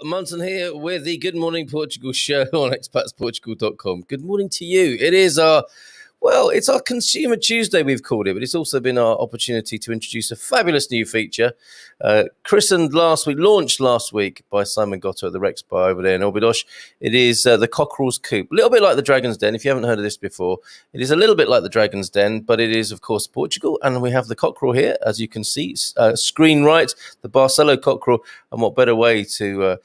Munson here with the Good Morning Portugal show on expatsportugal.com. Good morning to you. It is it's our Consumer Tuesday, we've called it, but it's also been our opportunity to introduce a fabulous new feature, launched last week by Simon Gotto at the Rex Bar over there in Obidos. It is the Cockerel's Coop, a little bit like the Dragon's Den. If you haven't heard of this before, it is a little bit like the Dragon's Den, but it is, of course, Portugal, and we have the Cockerel here, as you can see, screen right, the Barcelo Cockerel, and what better way to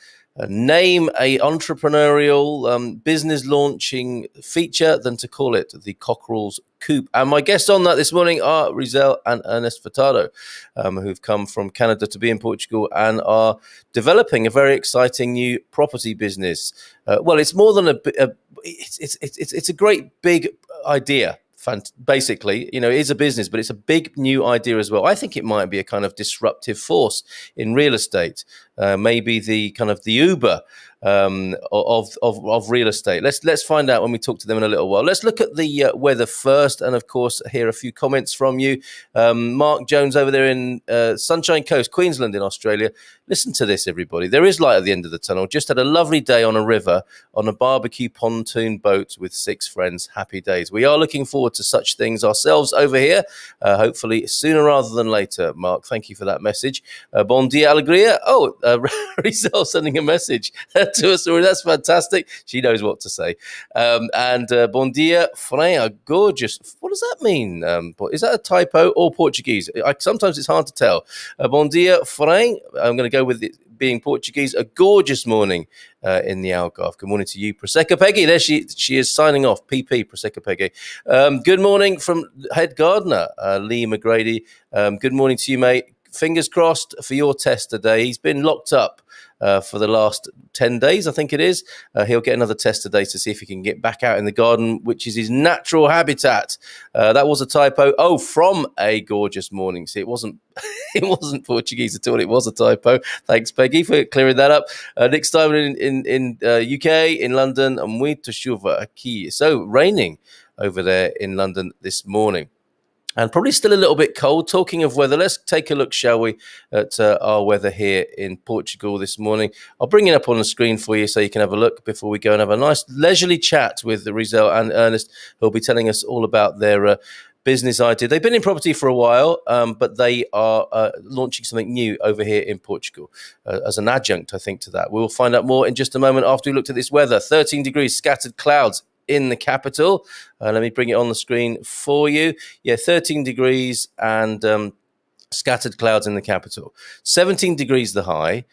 name a entrepreneurial business launching feature than to call it the Cockerel's Coop. And my guests on that this morning are Rizel and Ernest Furtado, who've come from Canada to be in Portugal and are developing a very exciting new property business. It's more than it's a great big idea. Basically, it is a business, but it's a big new idea as well. I think it might be a kind of disruptive force in real estate, maybe the kind of the Uber of real estate. Let's find out when we talk to them in a little while. Let's look at the weather first, and of course, hear a few comments from you. Mark Jones over there in Sunshine Coast, Queensland in Australia. Listen to this, everybody. There is light at the end of the tunnel. Just had a lovely day on a river on a barbecue pontoon boat with 6 friends. Happy days. We are looking forward to such things ourselves over here, hopefully sooner rather than later. Mark, thank you for that message. Bon dia, alegria. Rizel sending a message to us. That's fantastic. She knows what to say. And bon dia, Freya, gorgeous. What does that mean? Is that a typo or Portuguese? Sometimes it's hard to tell. Bon dia, Freya. I'm going to go with it being Portuguese. A gorgeous morning in the Algarve. Good morning to you, Prosecco Peggy. There she is signing off. PP, Prosecco Peggy. Good morning from head gardener, Lee McGrady. Good morning to you, mate. Fingers crossed for your test today. He's been locked up for the last 10 days, I think it is. He'll get another test today to see if he can get back out in the garden, which is his natural habitat. That was a typo. from a gorgeous morning. See, it wasn't Portuguese at all. It was a typo. Thanks, Peggy, for clearing that up. Next time in UK, in London, muito chuva aqui. So raining over there in London this morning. And probably still a little bit cold. Talking of weather, let's take a look, shall we, at our weather here in Portugal this morning. I'll bring it up on the screen for you so you can have a look before we go and have a nice leisurely chat with Rizel and Ernest, who'll be telling us all about their business idea. They've been in property for a while, but they are launching something new over here in Portugal as an adjunct, I think, to that. We'll find out more in just a moment after we looked at this weather. 13 degrees, scattered clouds in the capital. Let me bring it on the screen for you. 13 degrees and scattered clouds in the capital. 17 degrees the high.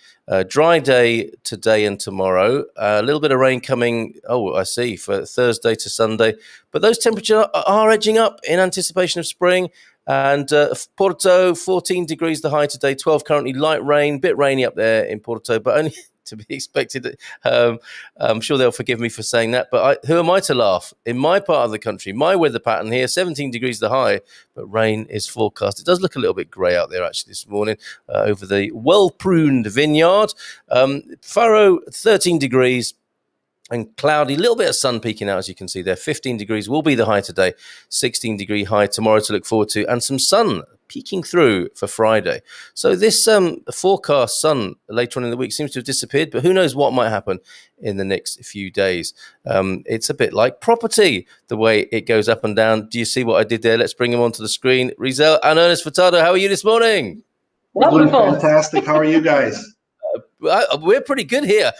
Dry day today and tomorrow. A little bit of rain coming, I see, for Thursday to Sunday. But those temperatures are edging up in anticipation of spring. And Porto, 14 degrees the high today, 12 currently, light rain, bit rainy up there in Porto, but only to be expected. I'm sure they'll forgive me for saying that, but who am I to laugh? In my part of the country, my weather pattern here, 17 degrees the high, but rain is forecast. It does look a little bit grey out there actually this morning over the well-pruned vineyard. Faro, 13 degrees. And cloudy, a little bit of sun peeking out, as you can see there. 15 degrees will be the high today, 16-degree high tomorrow to look forward to, and some sun peeking through for Friday. So this forecast sun later on in the week seems to have disappeared, but who knows what might happen in the next few days. It's a bit like property, the way it goes up and down. Do you see what I did there? Let's bring them onto the screen. Rizel and Ernest Furtado, how are you this morning? Wonderful. Fantastic. How are you guys? We're pretty good here.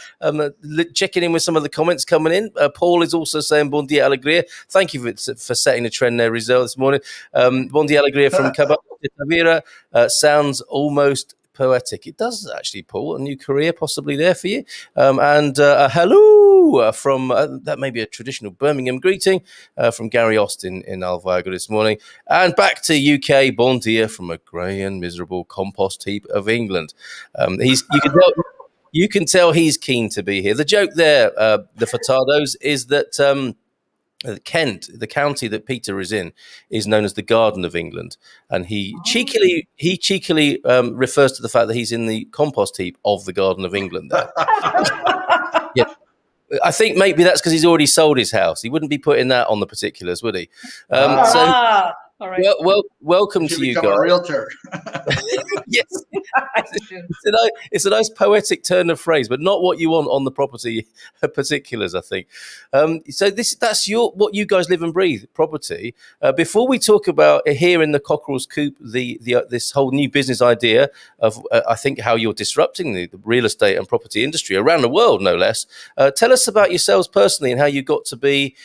Checking in with some of the comments coming in. Paul is also saying Bon dia, alegria. Thank you for setting the trend there, Rizel, this morning. Bon dia, alegria from Cabral de Tavira. Sounds almost poetic. It does actually, Paul. A new career possibly there for you. And hello from, that may be a traditional Birmingham greeting, from Gary Austin in Alvaga this morning. And back to UK, bon dia from a grey and miserable compost heap of England. You can tell he's keen to be here. The joke there, the Furtados, is that Kent, the county that Peter is in, is known as the Garden of England, and he cheekily refers to the fact that he's in the compost heap of the Garden of England. There. Yeah, I think maybe that's because he's already sold his house. He wouldn't be putting that on the particulars, would he? All right. Well, welcome to you become guys. a realtor. Yes, it's a nice poetic turn of phrase, but not what you want on the property particulars, I think. So that's what you guys live and breathe, property. Before we talk about here in the Cockerel's Coop, this whole new business idea of I think how you're disrupting the real estate and property industry around the world, no less. Tell us about yourselves personally and how you got to be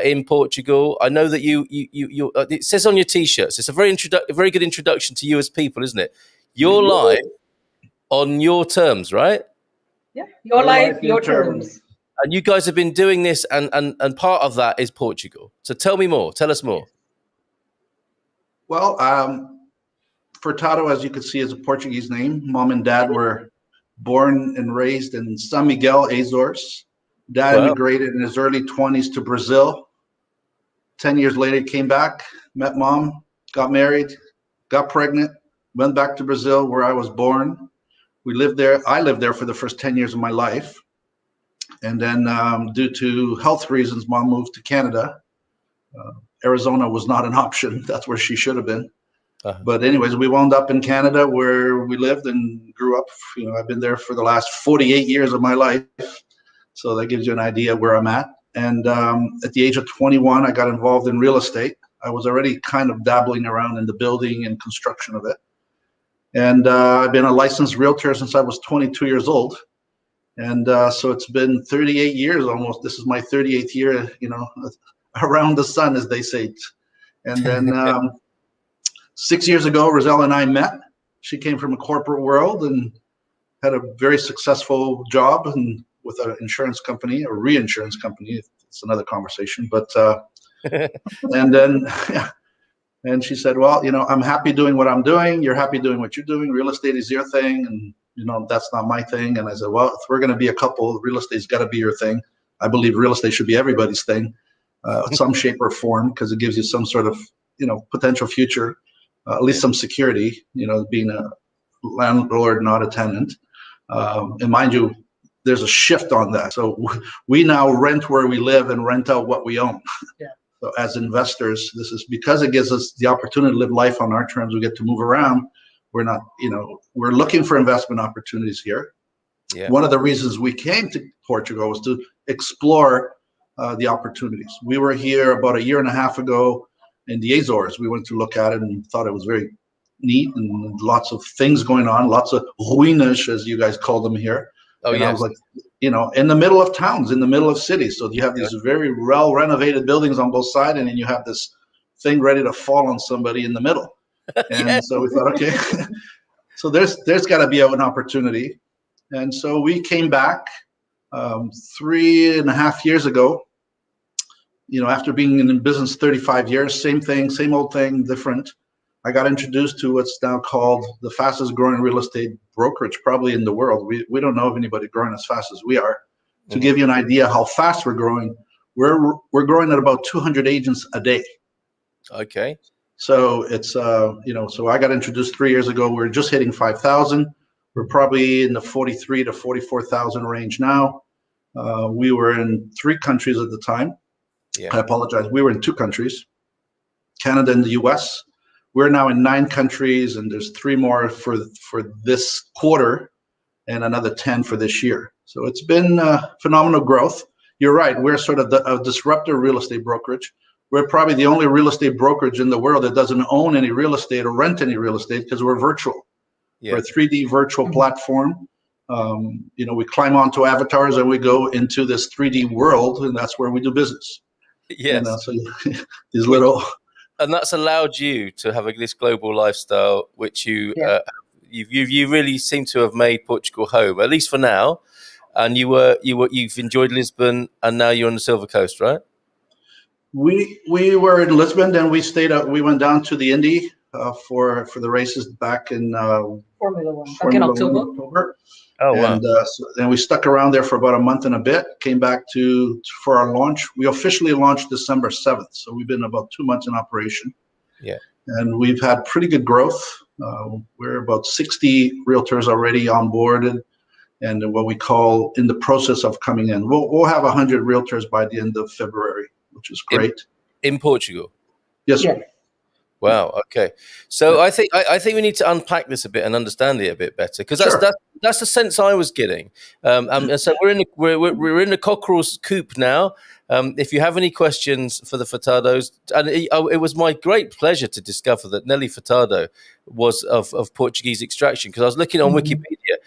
in Portugal. I know that you it says on your t-shirts, it's a very good introduction to you as people, isn't it? Your life on your terms, right? Yeah, your life, your terms. And you guys have been doing this, and part of that is Portugal. So tell me more. Tell us more. Well, Furtado, as you can see, is a Portuguese name. Mom and dad were born and raised in San Miguel, Azores. Dad immigrated in his early 20s to Brazil. 10 years later, he came back, met mom, got married, got pregnant, went back to Brazil where I was born. We lived there. I lived there for the first 10 years of my life. And then due to health reasons, mom moved to Canada. Arizona was not an option. That's where she should have been. But anyways, we wound up in Canada where we lived and grew up. You know, I've been there for the last 48 years of my life. So that gives you an idea where I'm at. And at the age of 21, I got involved in real estate. I was already kind of dabbling around in the building and construction of it. And I've been a licensed realtor since I was 22 years old. And so it's been 38 years almost. This is my 38th year, you know, around the sun, as they say. And then 6 years ago, Rizel and I met. She came from a corporate world and had a very successful job and with an insurance company, a reinsurance company. It's another conversation, but and then and she said, well, you know, I'm happy doing what I'm doing. You're happy doing what you're doing. Real estate is your thing, and you know that's not my thing. And I said, well, if we're going to be a couple, real estate's got to be your thing. I believe real estate should be everybody's thing, some shape or form, because it gives you some sort of, you know, potential future, at least some security. You know, being a landlord, not a tenant. And mind you, there's a shift on that. So we now rent where we live and rent out what we own. Yeah. So as investors, this is because it gives us the opportunity to live life on our terms. We get to move around. We're not, you know, we're looking for investment opportunities here. Yeah. One of the reasons we came to Portugal was to explore the opportunities. We were here about a year and a half ago in the Azores. We went to look at it and thought it was very neat and lots of things going on, lots of ruínas, as you guys call them here. Oh, and yes. I was like, you know, in the middle of towns, in the middle of cities. So you have these very well renovated buildings on both sides, and then you have this thing ready to fall on somebody in the middle. And so we thought, okay, so there's got to be an opportunity. And so we came back 3.5 years ago, you know, after being in business 35 years, same thing, same old thing, different. I got introduced to what's now called the fastest growing real estate brokerage probably in the world. We don't know of anybody growing as fast as we are. To give you an idea how fast we're growing, we're growing at about 200 agents a day. Okay. So it's, you know, so I got introduced 3 years ago. We're just hitting 5,000. We're probably in the 43 to 44,000 range now. We were in 3 countries at the time. Yeah. I apologize. We were in 2 countries, Canada and the US. We're now in 9 countries, and there's 3 more for this quarter and another 10 for this year. So it's been phenomenal growth. You're right. We're sort of a disruptor real estate brokerage. We're probably the only real estate brokerage in the world that doesn't own any real estate or rent any real estate because we're virtual. Yeah. We're a 3D virtual platform. You know, we climb onto avatars and we go into this 3D world, and that's where we do business. Yes. You know, so these little... And that's allowed you to have this global lifestyle, which you really seem to have made Portugal home, at least for now. And you've enjoyed Lisbon, and now you're on the Silver Coast, right? We were in Lisbon, then we stayed up. We went down to the Indy for the races back in Formula One back in October. Oh wow! And so then we stuck around there for about a month and a bit. Came back for our launch. We officially launched December 7th, so we've been about 2 months in operation. Yeah, and we've had pretty good growth. We're about 60 realtors already onboarded, and what we call in the process of coming in. We'll have 100 realtors by the end of February, which is great. In Portugal. Yes, sir. Wow. Okay. So I think we need to unpack this a bit and understand it a bit better, because that's the sense I was getting. And so we're in the Cockerel's Coop now. If you have any questions for the Furtados, and it was my great pleasure to discover that Nelly Furtado was of Portuguese extraction, because I was looking on Wikipedia,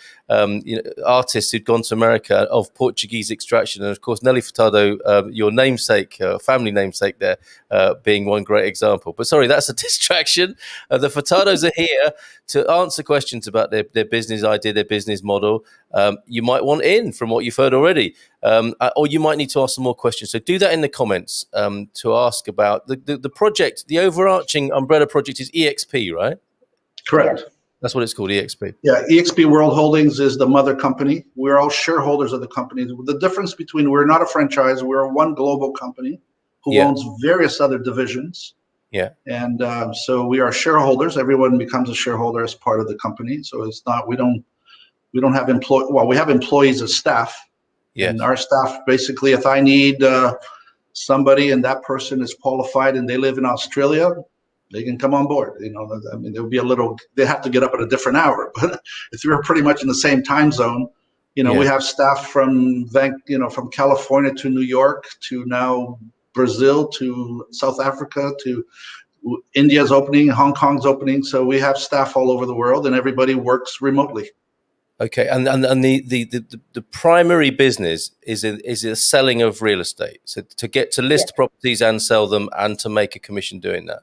artists who'd gone to America of Portuguese extraction, and of course Nelly Furtado, your namesake, family namesake, there being one great example. But sorry, that's a distraction. The Furtados are here to answer questions about their business idea, their business model. You might want in from what you've heard already, or you might need to ask some more questions. So do that in the comments to ask about the project. The overarching umbrella project is EXP, right? Correct. That's what it's called, EXP. Yeah, EXP World Holdings is the mother company. We're all shareholders of the company. The difference between, we're not a franchise, we're one global company who owns various other divisions. Yeah. And so we are shareholders. Everyone becomes a shareholder as part of the company. So it's not, we don't have we have employees as staff. Yes. And our staff, basically, if I need somebody and that person is qualified and they live in Australia, they can come on board. I mean, there'll be they have to get up at a different hour, but if you're pretty much in the same time zone, we have staff from California to New York to now Brazil to South Africa to India's opening, Hong Kong's opening. So we have staff all over the world, and everybody works remotely. Okay, and the primary business is a selling of real estate. So to get to list properties and sell them, and to make a commission doing that.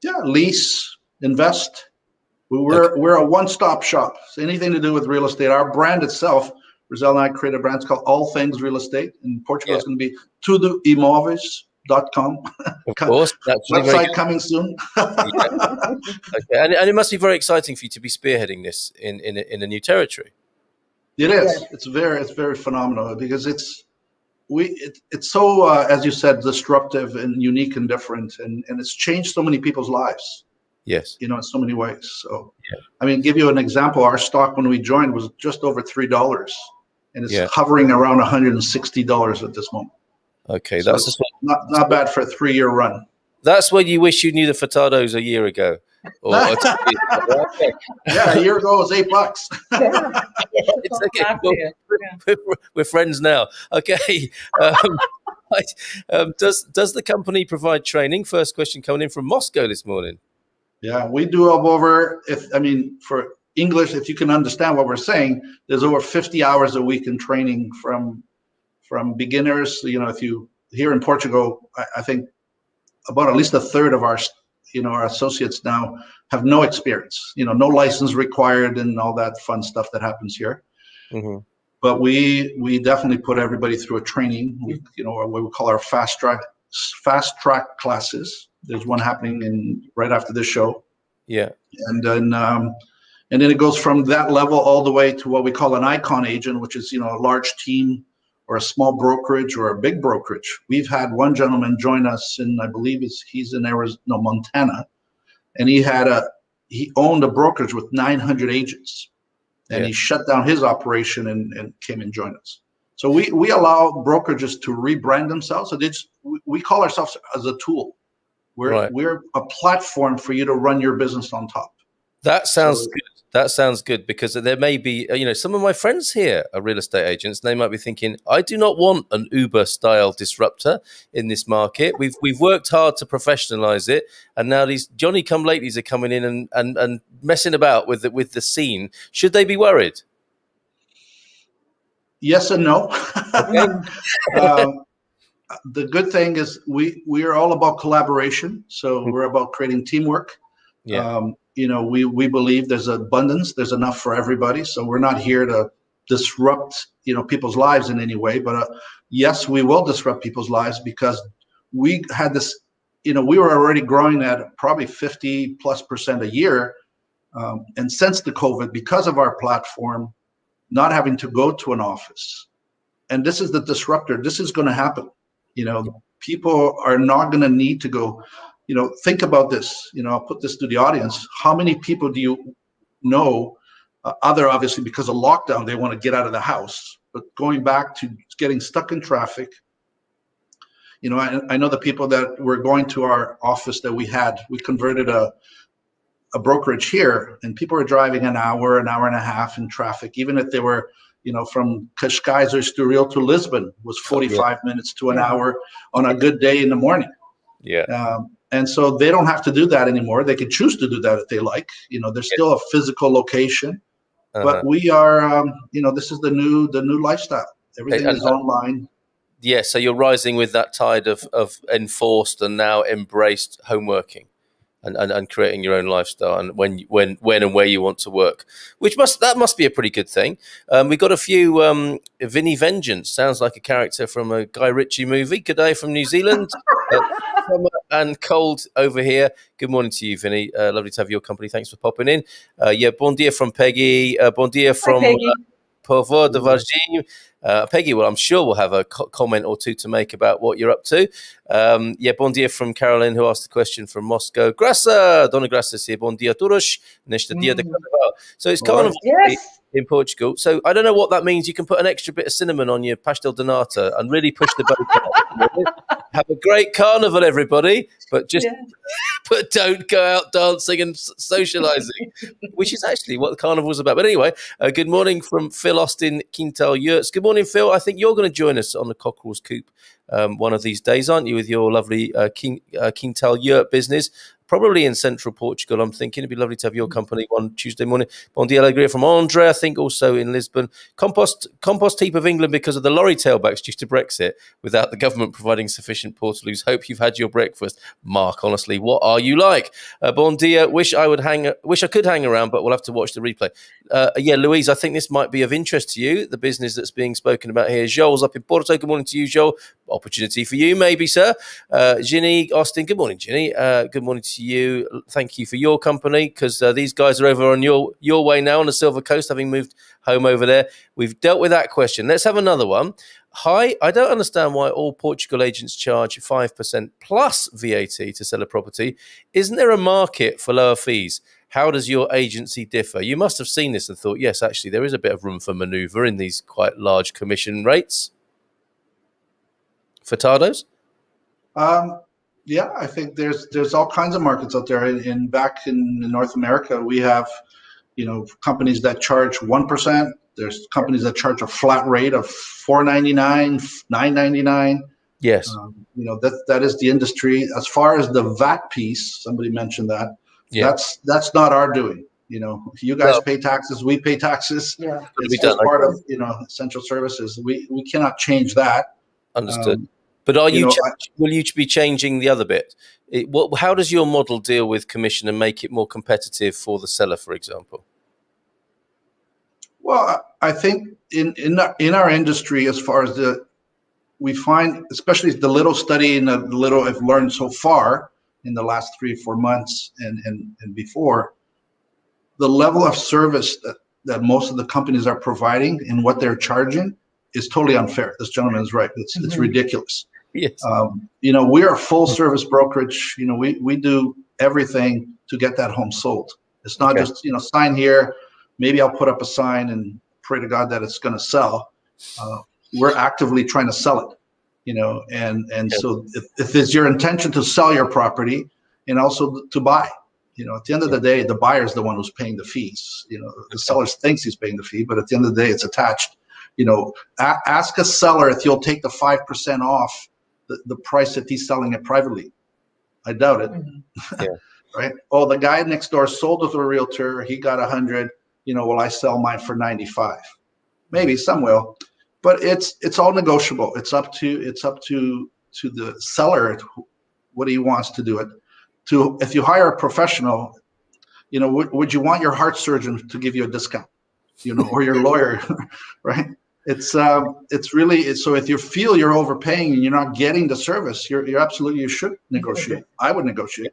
Yeah, lease, invest. We're a one-stop shop. So anything to do with real estate. Our brand itself, Rizel and I created a brand. It's called All Things Real Estate. In Portugal, it's going to be tudoimóveis.com. Of course, website coming soon. Okay, and it must be very exciting for you to be spearheading this in a new territory. It is. It's very phenomenal, because it's so as you said, disruptive and unique and different, and it's changed so many people's lives. Yes. In so many ways. So I mean, give you an example. Our stock when we joined was just over $3, and it's hovering around $160 at this moment. Okay, so that's not bad for a 3-year run. That's when you wish you knew the Furtados a year ago. Yeah, a year ago it was $8. It's okay. We're friends now. Okay. Does the company provide training? First question coming in from Moscow this morning. Yeah, we do have for English, if you can understand what we're saying, there's over 50 hours a week in training from beginners. If you here in Portugal, I think about at least a third of our associates now have no experience, no license required and all that fun stuff that happens here. Mm-hmm. But we definitely put everybody through a training, what we call our fast track classes. There's one happening right after this show. Yeah. And then it goes from that level all the way to what we call an icon agent, which is, a large team or a small brokerage or a big brokerage. We've had one gentleman join us, and I believe he's in Montana, and he owned a brokerage with 900 agents, and he shut down his operation and came and joined us. So we allow brokerages to rebrand themselves. So we call ourselves as a tool. We're a platform for you to run your business on top. That sounds good. That sounds good, because there may be, some of my friends here are real estate agents. And they might be thinking, I do not want an Uber-style disruptor in this market. We've worked hard to professionalize it, and now these Johnny-come-latelys are coming in and messing about with the scene. Should they be worried? Yes and no. The good thing is we are all about collaboration. So we're about creating teamwork. Yeah. We believe there's abundance, there's enough for everybody. So we're not here to disrupt, people's lives in any way. But yes, we will disrupt people's lives, because we had this, we were already growing at probably 50+% a year. And since the COVID, because of our platform, not having to go to an office. And this is the disruptor. This is going to happen. People are not going to need to go. Think about this. I'll put this to the audience. How many people do you know, obviously because of lockdown, they want to get out of the house, but going back to getting stuck in traffic, You know, I know the people that were going to our office that we converted a brokerage here, and people were driving an hour and a half in traffic, even if they were, you know, from Cascais or Estoril to Lisbon was 45 minutes to an hour on a good day in the morning. Yeah. And so they don't have to do that anymore. They can choose to do that if they like. You know, there's still a physical location, but we are, you know, this is the new lifestyle. Everything is online. Yeah, so you're rising with that tide of enforced and now embraced home working and creating your own lifestyle and when and where you want to work, that must be a pretty good thing. We got a few. Vinny Vengeance sounds like a character from a Guy Ritchie movie. Good day from New Zealand. Summer and cold over here. Good morning to you, Vinny. Lovely to have your company. Thanks for popping in. Bon dia from Peggy. Bon dia from Povo de Varginho. Peggy, well, I'm sure we'll have a comment or two to make about what you're up to. Bon dia from Caroline, who asked the question from Moscow. Graça, Dona Graça here. Bon dia a todos neste dia de Carnaval. So it's Carnival in Portugal. So I don't know what that means. You can put an extra bit of cinnamon on your pastel de nata and really push the boat out. Have a great Carnival, everybody. But but don't go out dancing and socializing, which is actually what the Carnival's about. But anyway, good morning from Phil Austin, Quintal Yurts. Good morning, Phil. I think you're going to join us on the Cockerel's Coop one of these days, aren't you, with your lovely Quintal Yurt business? Probably in central Portugal, I'm thinking. It'd be lovely to have your company one Tuesday morning. Bon dia alegria from Andre, I think, also in Lisbon. Compost heap of England because of the lorry tailbacks due to Brexit, without the government providing sufficient Portaloos. Hope you've had your breakfast. Mark, honestly, what are you like? Bon dia. Wish I could hang around, but we'll have to watch the replay. Louise, I think this might be of interest to you, the business that's being spoken about here. Joel's up in Porto. Good morning to you, Joel. Opportunity for you, maybe, sir. Ginny Austin. Good morning, Ginny. Good morning to you. Thank you for your company, because these guys are over on your way now on the Silver Coast, having moved home over there. We've dealt with that question. Let's have another one. Hi, I don't understand why all Portugal agents charge 5% plus VAT to sell a property. Isn't there a market for lower fees? How does your agency differ? You must have seen this and thought, yes, actually, there is a bit of room for manoeuvre in these quite large commission rates. Furtados? I think there's all kinds of markets out there. Back in North America, we have, you know, companies that charge 1%. There's companies that charge a flat rate of $4.99, $9.99. Yes. You know, that is the industry. As far as the VAT piece, somebody mentioned that. Yeah. That's not our doing. You know, you guys pay taxes, we pay taxes. Yeah. It's just part of, you know, essential services. We cannot change that. Understood. But will you be changing the other bit? How does your model deal with commission and make it more competitive for the seller, for example? Well, I think in our industry, as far as we find, especially the little study and the little I've learned so far in the last 3 or 4 months and before, the level of service that most of the companies are providing and what they're charging is totally unfair. This gentleman is right. It's ridiculous. Yes. You know, we are a full service brokerage. You know, we do everything to get that home sold. It's not just, you know, sign here. Maybe I'll put up a sign and pray to God that it's going to sell. We're actively trying to sell it, you know, and so if it's your intention to sell your property and also to buy, you know, at the end of the day, the buyer is the one who's paying the fees. You know, the seller thinks he's paying the fee, but at the end of the day, it's attached. You know, ask a seller if you'll take the 5% off the price if he's selling it privately. I doubt it. Yeah. Right? Oh, the guy next door sold with a realtor. He got 100. You know, will I sell mine for 95? Maybe some will, but it's all negotiable. It's up to the seller what he wants to do it. If you hire a professional, you know, would you want your heart surgeon to give you a discount? You know, or your lawyer, right? It's really so if you feel you're overpaying and you're not getting the service, you should negotiate. I would negotiate.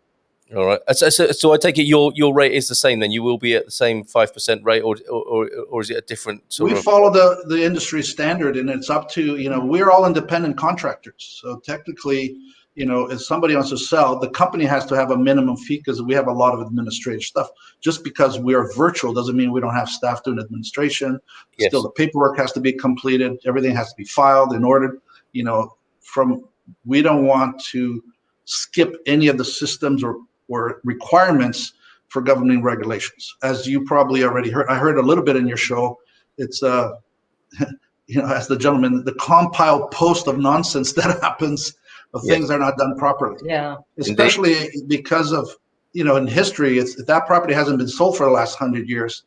All right. So I take it your rate is the same then? You will be at the same 5% rate, or is it a different sort of? We follow the industry standard, and it's up to, you know, we're all independent contractors. So technically, you know, if somebody wants to sell, the company has to have a minimum fee because we have a lot of administrative stuff. Just because we are virtual doesn't mean we don't have staff doing administration. Yes. Still, the paperwork has to be completed. Everything has to be filed and ordered. You know, from we don't want to skip any of the systems or requirements for governing regulations. As you probably already heard, I heard a little bit in your show. It's as the gentleman, the compiled post of nonsense that happens of things that are not done properly. Yeah. Especially because of, in history, if that property hasn't been sold for the last 100 years,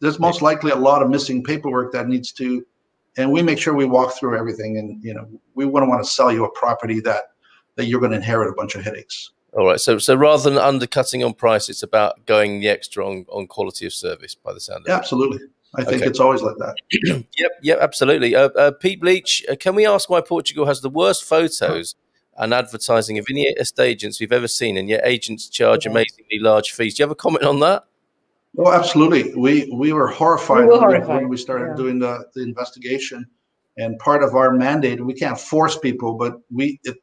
there's most likely a lot of missing paperwork that needs to, and we make sure we walk through everything. And, we wouldn't want to sell you a property that you're going to inherit a bunch of headaches. All right. So rather than undercutting on price, it's about going the extra on quality of service by the sound of it. Absolutely. I think it's always like that. Yep, absolutely. Pete Bleach, can we ask why Portugal has the worst photos and advertising of any estate agents we've ever seen, and yet agents charge amazingly large fees? Do you have a comment on that? Well, absolutely. We were horrified, when we started doing the investigation. And part of our mandate, we can't force people, but if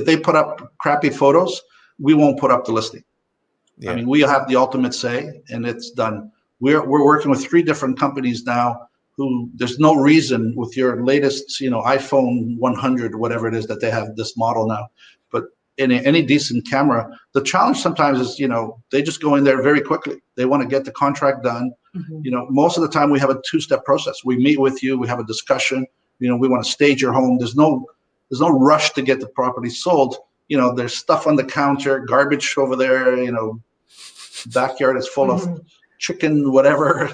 they put up crappy photos, we won't put up the listing. I mean, we have the ultimate say, and it's done. We're working with 3 different companies now who there's no reason with your latest, iPhone 100, whatever it is that they have this model now. But in any decent camera, the challenge sometimes is, they just go in there very quickly. They want to get the contract done. Mm-hmm. Most of the time we have a 2-step process. We meet with you, we have a discussion. We want to stage your home. There's no rush to get the property sold. There's stuff on the counter, garbage over there, backyard is full of chicken, whatever.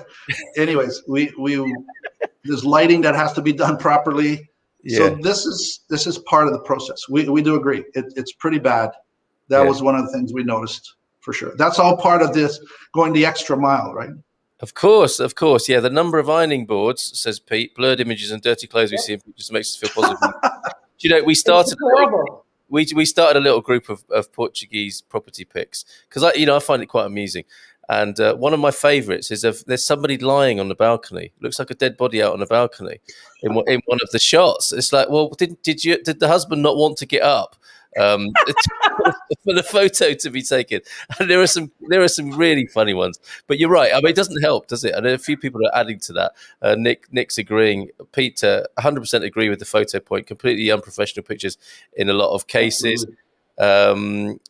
Anyways, there's lighting that has to be done properly. So this is part of the process. We do agree. It's pretty bad. That was one of the things we noticed for sure. That's all part of this going the extra mile, right? Of course. Yeah, the number of ironing boards, says Pete, blurred images and dirty clothes we see just makes us feel positive. We started we started a little group of Portuguese property pics because I find it quite amusing. And one of my favourites is there's somebody lying on the balcony. Looks like a dead body out on the balcony in one of the shots. It's like, well, did the husband not want to get up for the photo to be taken? And there are some really funny ones. But you're right. I mean, it doesn't help, does it? And a few people are adding to that. Nick's agreeing. Peter 100% agree with the photo point. Completely unprofessional pictures in a lot of cases. Hold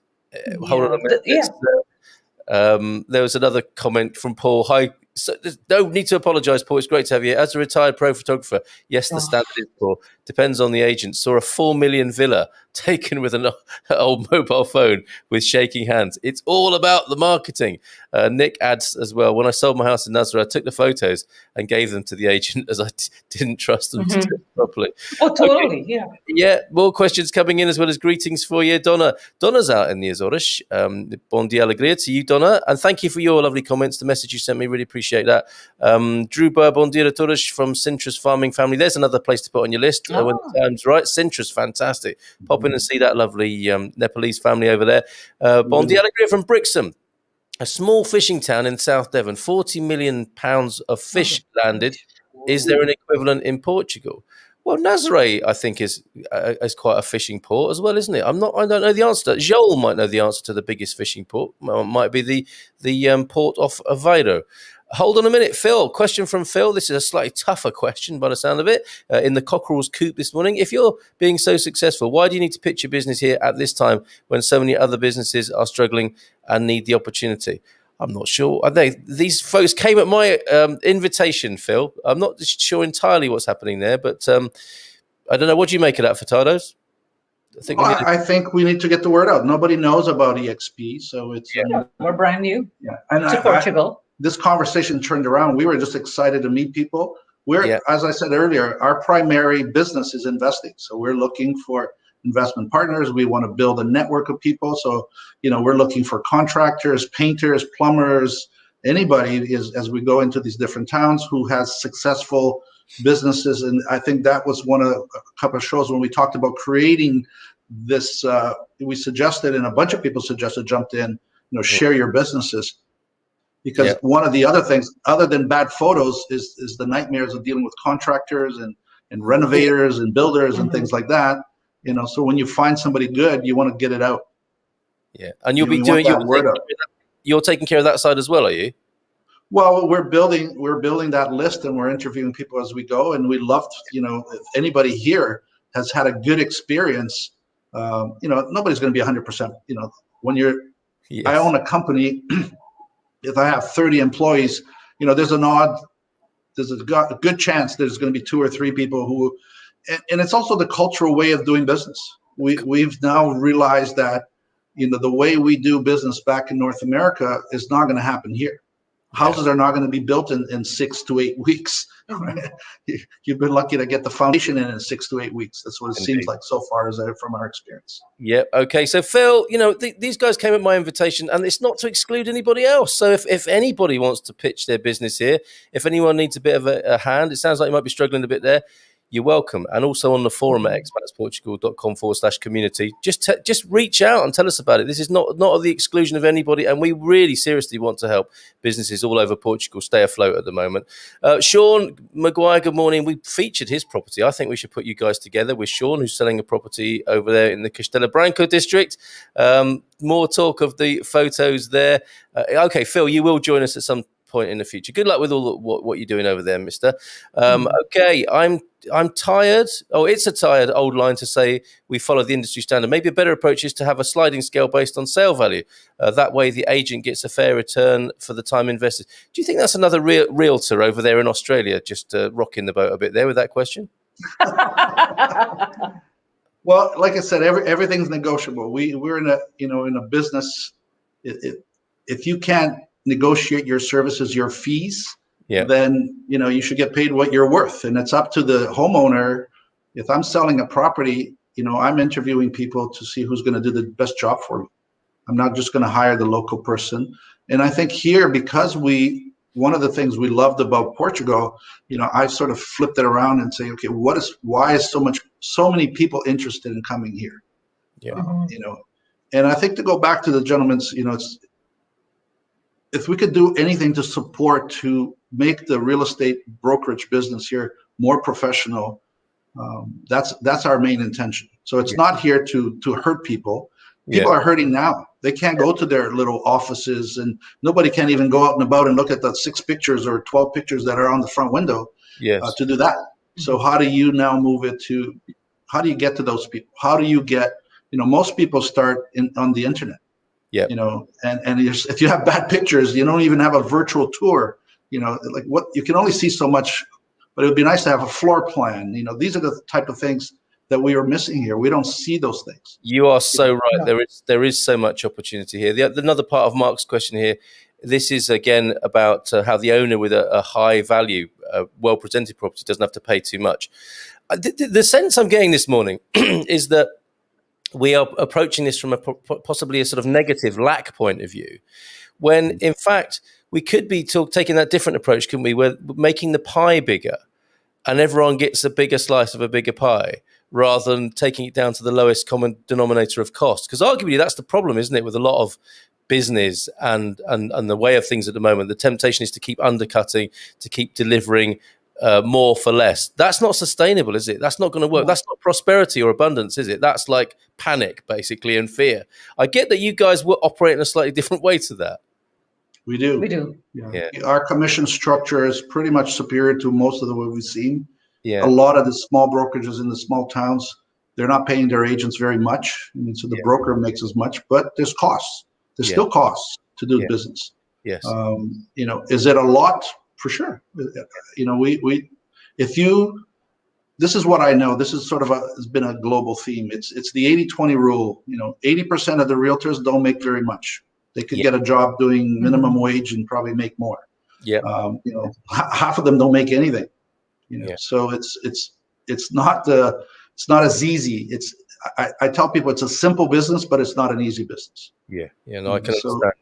on a minute. There was another comment from Paul. Hi. So no need to apologise, Paul. It's great to have you. As a retired pro photographer, yes, the standard is poor. Depends on the agent. Saw a 4 million villa taken with an old mobile phone with shaking hands. It's all about the marketing. Nick adds as well, when I sold my house in Nazaré, I took the photos and gave them to the agent as I didn't trust them to do it properly. Oh, totally, okay. Yeah, more questions coming in as well as greetings for you. Donna's out in the Azores. Bon dia alegria to you, Donna. And thank you for your lovely comments. The message you sent me, really appreciate that. Drew Burr, bon dia a todos from Sintra's Farming Family. There's another place to put on your list when the time's right. Sintra's fantastic. Pop in and see that lovely Nepalese family over there. Bon dia alegria from Brixham. A small fishing town in South Devon, £40 million of fish landed. Is there an equivalent in Portugal? Well, Nazaré, I think, is quite a fishing port as well, isn't it? I don't know the answer to that. Joel might know the answer to the biggest fishing port. Might be the port off Aveiro. Hold on a minute, Phil. Question from Phil. This is a slightly tougher question by the sound of it. In the Cockerel's Coop this morning. If you're being so successful, why do you need to pitch your business here at this time when so many other businesses are struggling and need the opportunity? I'm not sure. These folks came at my invitation, Phil. I'm not sure entirely what's happening there, but I don't know. What do you make of that, Furtados? I think we need to get the word out. Nobody knows about EXP, so it's we're brand new. Yeah, and to Portugal. This conversation turned around. We were just excited to meet people. As I said earlier, our primary business is investing. So we're looking for investment partners. We want to build a network of people. So, we're looking for contractors, painters, plumbers, anybody as we go into these different towns who has successful businesses. And I think that was a couple of shows when we talked about creating this, we suggested, and a bunch of people suggested, jumped in, share your businesses. Because one of the other things, other than bad photos, is the nightmares of dealing with contractors and renovators and builders and things like that. So when you find somebody good, you want to get it out. Yeah, and you'll be doing you're taking care of that side as well, are you? Well, we're building that list, and we're interviewing people as we go. And we love, if anybody here has had a good experience, nobody's going to be 100%. When Yes. I own a company, if I have 30 employees, there's a good chance there's going to be 2 or 3 people who, and it's also the cultural way of doing business. We've now realized that, the way we do business back in North America is not going to happen here. Houses are not going to be built in 6 to 8 weeks. Right? You've been lucky to get the foundation in 6 to 8 weeks. That's what it seems like so far, from our experience. Yep. Okay. So Phil, these guys came at my invitation, and it's not to exclude anybody else. So if anybody wants to pitch their business here, if anyone needs a bit of a hand, it sounds like you might be struggling a bit there, you're welcome. And also on the forum at expatsportugal.com/community, just reach out and tell us about it. This is not at the exclusion of anybody, and we really seriously want to help businesses all over Portugal stay afloat at the moment. Sean Maguire, good morning. We featured his property. I think we should put you guys together with Sean, who's selling a property over there in the Castelo Branco district. More talk of the photos there. Okay, Phil, you will join us at some point in the future. Good luck with all what you're doing over there, mister. Okay, I'm tired. Oh, it's a tired old line to say we follow the industry standard. Maybe a better approach is to have a sliding scale based on sale value. That way the agent gets a fair return for the time invested. Do you think that's another realtor over there in Australia just rocking the boat a bit there with that question? Well, like I said, everything's negotiable. We're in a business. If you can't negotiate your services, your fees, then you should get paid what you're worth, and it's up to the homeowner. If I'm selling a property, I'm interviewing people to see who's going to do the best job for me. I'm not just going to hire the local person. And I think here, because one of the things we loved about Portugal, I've sort of flipped it around and say, okay, why is so many people interested in coming here? And I think to go back to the gentleman's, if we could do anything to make the real estate brokerage business here more professional, that's our main intention. So it's not here to hurt people. People are hurting now. They can't go to their little offices, and nobody can even go out and about and look at the 6 pictures or 12 pictures that are on the front window to do that. So how do you now how do you get to those people? How do you get, most people start on the internet. Yeah, and if you have bad pictures, you don't even have a virtual tour. Like what you can only see so much, but it would be nice to have a floor plan. These are the type of things that we are missing here. We don't see those things. You are so right. There is so much opportunity here. Another part of Mark's question here. This is again about how the owner with a high value, well presented property doesn't have to pay too much. The sense I'm getting this morning is that we are approaching this from possibly a sort of negative lack point of view, when in fact we could be taking that different approach, couldn't we? We're making the pie bigger and everyone gets a bigger slice of a bigger pie rather than taking it down to the lowest common denominator of cost. Because arguably that's the problem, isn't it, with a lot of business and the way of things at the moment. The temptation is to keep undercutting, to keep delivering more for less. That's not sustainable, is it? That's not going to work. That's not prosperity or abundance, is it? That's like panic, basically, and fear. I get that you guys will operate in a slightly different way to that. We do. Yeah. Our commission structure is pretty much superior to most of the what we've seen. A lot of the small brokerages in the small towns, they're not paying their agents very much. So the broker makes as much, but there's costs. There's still costs to do business. Yes. Is it a lot? For sure. This is what I know. This is has been a global theme. It's the 80-20 rule. 80% of the realtors don't make very much. They could get a job doing minimum wage and probably make more. Half of them don't make anything. So it's not as easy. I tell people it's a simple business, but it's not an easy business. I can understand that.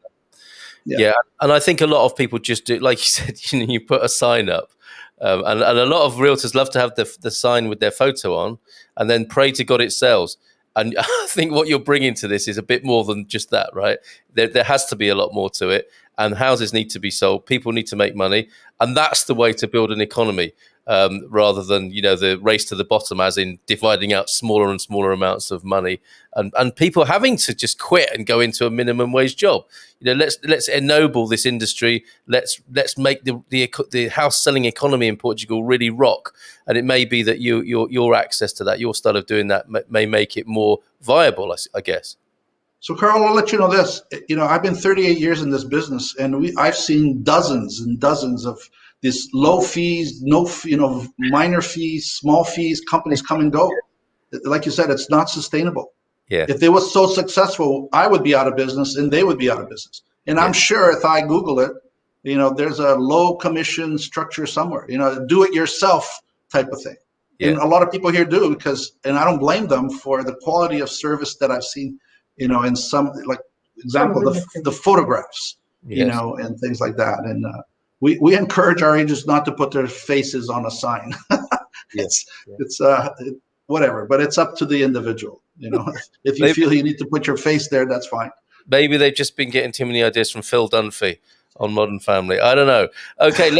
Yeah, and I think a lot of people just do, like you said, you put a sign up, and a lot of realtors love to have the sign with their photo on, and then pray to God it sells. And I think what you're bringing to this is a bit more than just that, right? There has to be a lot more to it, and houses need to be sold. People need to make money, and that's the way to build an economy. rather than, the race to the bottom, as in dividing out smaller and smaller amounts of money, and people having to just quit and go into a minimum wage job. Let's ennoble this industry. Let's make the house selling economy in Portugal really rock. And it may be that your access to that, your style of doing that, may make it more viable, I guess. So, Carl, I'll let you know this. I've been 38 years in this business, and I've seen dozens and dozens of these low fees, minor fees, small fees, companies come and go. Like you said, it's not sustainable. Yeah. If they were so successful, I would be out of business and they would be out of business. And I'm sure if I Google it, there's a low commission structure somewhere, do it yourself type of thing. Yeah. And a lot of people here do, and I don't blame them for the quality of service that I've seen, in some, like example, the photographs, yes. And things like that. And we encourage our agents not to put their faces on a sign. It's whatever, but it's up to the individual. If you feel you need to put your face there, that's fine. Maybe they've just been getting too many ideas from Phil Dunphy on Modern Family. I don't know. Okay,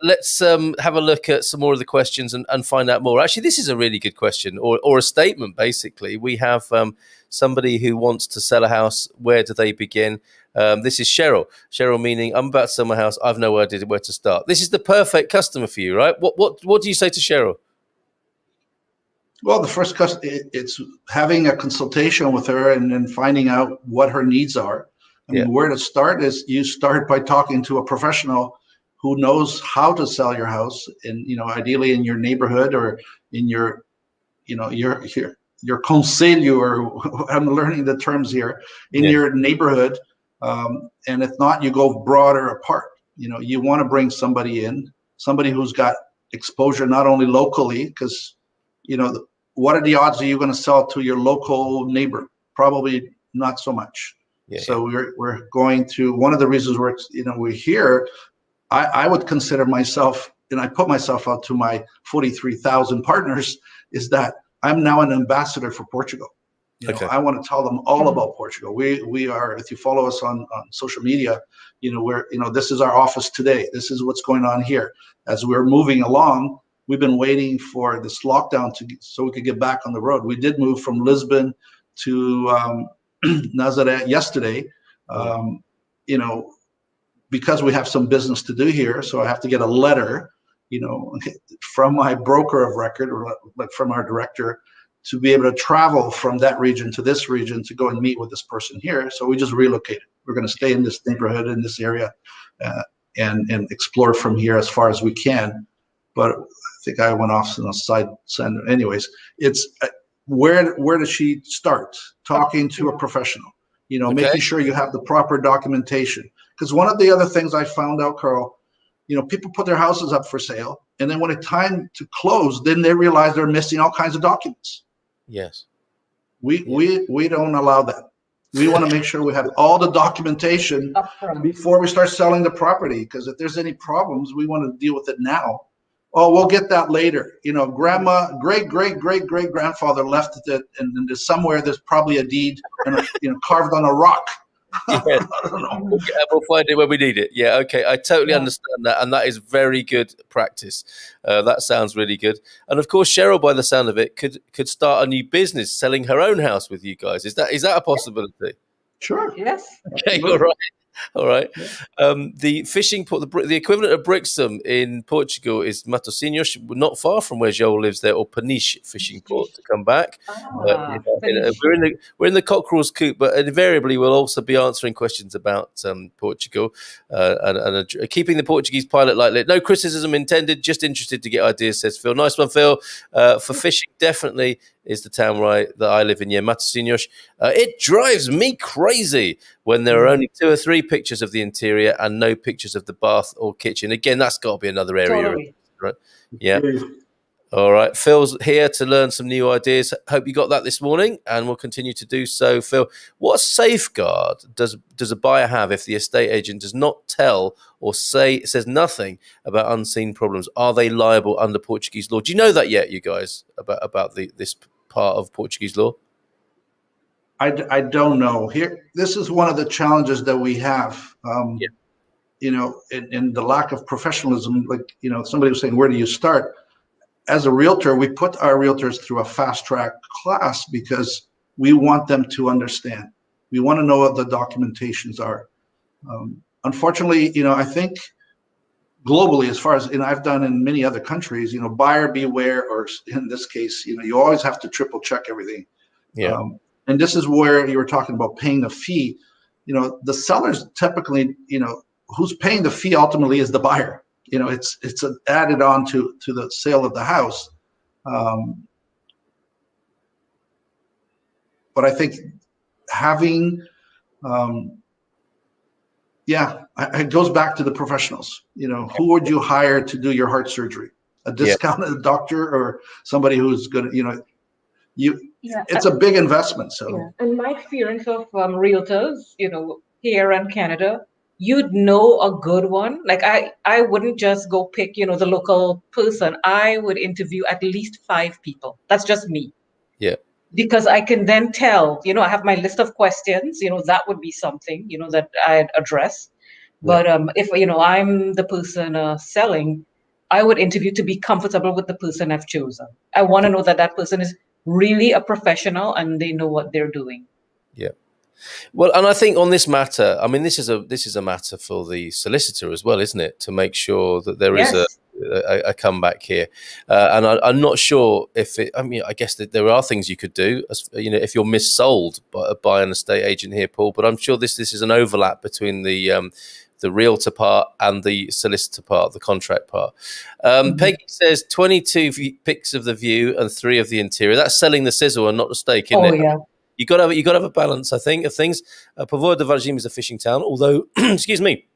let's have a look at some more of the questions and find out more. Actually, this is a really good question, or a statement, basically. We have somebody who wants to sell a house. Where do they begin? This is Cheryl. Cheryl meaning, I'm about to sell my house. I've no idea where to start. This is the perfect customer for you, right? What do you say to Cheryl? Well, the first it's having a consultation with her and then finding out what her needs are. I mean, where to start is you start by talking to a professional who knows how to sell your house, and ideally in your neighborhood or in your conselho, or I'm learning the terms here, in your neighborhood. And if not, you go broader apart. You want to bring somebody in, somebody who's got exposure not only locally, because what are the odds that you're going to sell to your local neighbor? Probably not so much. So we're going to, one of the reasons we're here, I would consider myself, and I put myself out to my 43,000 partners, is that I'm now an ambassador for Portugal. I want to tell them all about Portugal. We are, if you follow us on social media, this is our office today. This is what's going on here. As we're moving along, we've been waiting for this lockdown so we could get back on the road. We did move from Lisbon to Nazaré yesterday, because we have some business to do here. So I have to get a letter, from my broker of record, or like from our director, to be able to travel from that region to this region to go and meet with this person here. So we just relocated. We're going to stay in this neighborhood, in this area, and explore from here as far as we can. But I think I went off on a side. Anyways, it's where does she start? Talking to a professional, making sure you have the proper documentation. Because one of the other things I found out, Carl, people put their houses up for sale, and then when it's time to close, then they realize they're missing all kinds of documents. Yes. We don't allow that. We want to make sure we have all the documentation before we start selling the property, because if there's any problems, we want to deal with it now. Oh, we'll get that later. Grandma, great grandfather left it, and there's somewhere there's probably a deed and carved on a rock. Yeah. We'll find it when we need it. Yeah, okay. I totally understand that, and that is very good practice. That sounds really good. And of course, Cheryl, by the sound of it, could start a new business selling her own house with you guys. Is that a possibility? Sure. Yes. Okay. All right. The fishing port, the equivalent of Brixham in Portugal is Matosinhos, not far from where Joel lives there, or Peniche fishing port, to come back. We're in the Cockerel's Coop, but invariably we'll also be answering questions about Portugal and keeping the Portuguese pilot lightly. No criticism intended, just interested to get ideas, says Phil. Nice one, Phil. For fishing, definitely is the town that I live in, Matosinhos. It drives me crazy when there are only 2 or 3 pictures of the interior and no pictures of the bath or kitchen. Again, that's got to be another area, Totally. right? Yeah. All right. Phil's here to learn some new ideas. Hope you got that this morning, and we'll continue to do so. Phil, what safeguard does a buyer have if the estate agent does not tell or says nothing about unseen problems? Are they liable under Portuguese law? Do you know that yet, you guys, about this part of Portuguese law? I don't know. This is one of the challenges that we have. In the lack of professionalism. Like somebody was saying, where do you start? as a realtor, we put our realtors through a fast track class because we want them to understand. We want to know what the documentations are. Unfortunately, I think globally, as far as I've done in many other countries, buyer beware, or in this case, you always have to triple check everything. Yeah. And this is where you were talking about paying a fee. The sellers typically, who's paying the fee ultimately is the buyer. It's added on to the sale of the house. But I think having, it goes back to the professionals. Who would you hire to do your heart surgery? A discounted doctor or somebody who's good? It's a big investment. So, and my experience of realtors, here in Canada, you'd know a good one. Like I wouldn't just go pick, the local person. I would interview at least 5 people. That's just me. Yeah. Because I can then tell, I have my list of questions, that would be something, that I'd address. But if, I'm the person selling, I would interview to be comfortable with the person I've chosen. I want to know that person is really a professional and they know what they're doing. Yeah. Well, and I think on this matter, I mean, this is a matter for the solicitor as well, isn't it? To make sure that there is a comeback here. And I'm not sure if I guess that there are things you could do, if you're missold by an estate agent here, Paul, but I'm sure this is an overlap between the realtor part and the solicitor part, the contract part. Peggy says 22 pics of the view and 3 of the interior. That's selling the sizzle and not the steak, isn't it? Yeah. You got to have a balance, I think, of things. Povoa de Varzim is a fishing town, although, excuse me,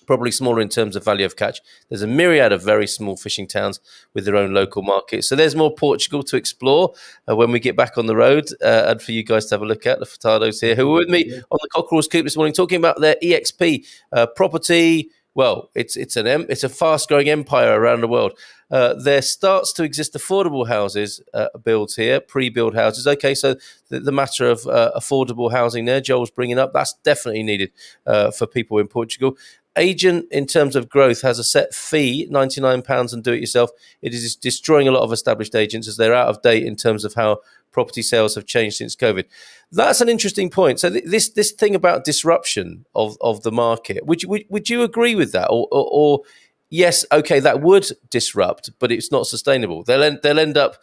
probably smaller in terms of value of catch. There's a myriad of very small fishing towns with their own local market. So there's more Portugal to explore when we get back on the road, and for you guys to have a look at. The Furtados here, who were with me on the Cockerel's Coop this morning, talking about their EXP property. Well, it's a fast-growing empire around the world. There starts to exist affordable houses built here, pre-built houses. Okay, so the matter of affordable housing there, Joel's bringing up, that's definitely needed for people in Portugal. Agent, in terms of growth, has a set fee, £99 and do it yourself. It is destroying a lot of established agents as they're out of date in terms of how property sales have changed since COVID. That's an interesting point. So this thing about disruption of the market, would you agree with that? Or yes, okay, that would disrupt, but it's not sustainable. They'll end up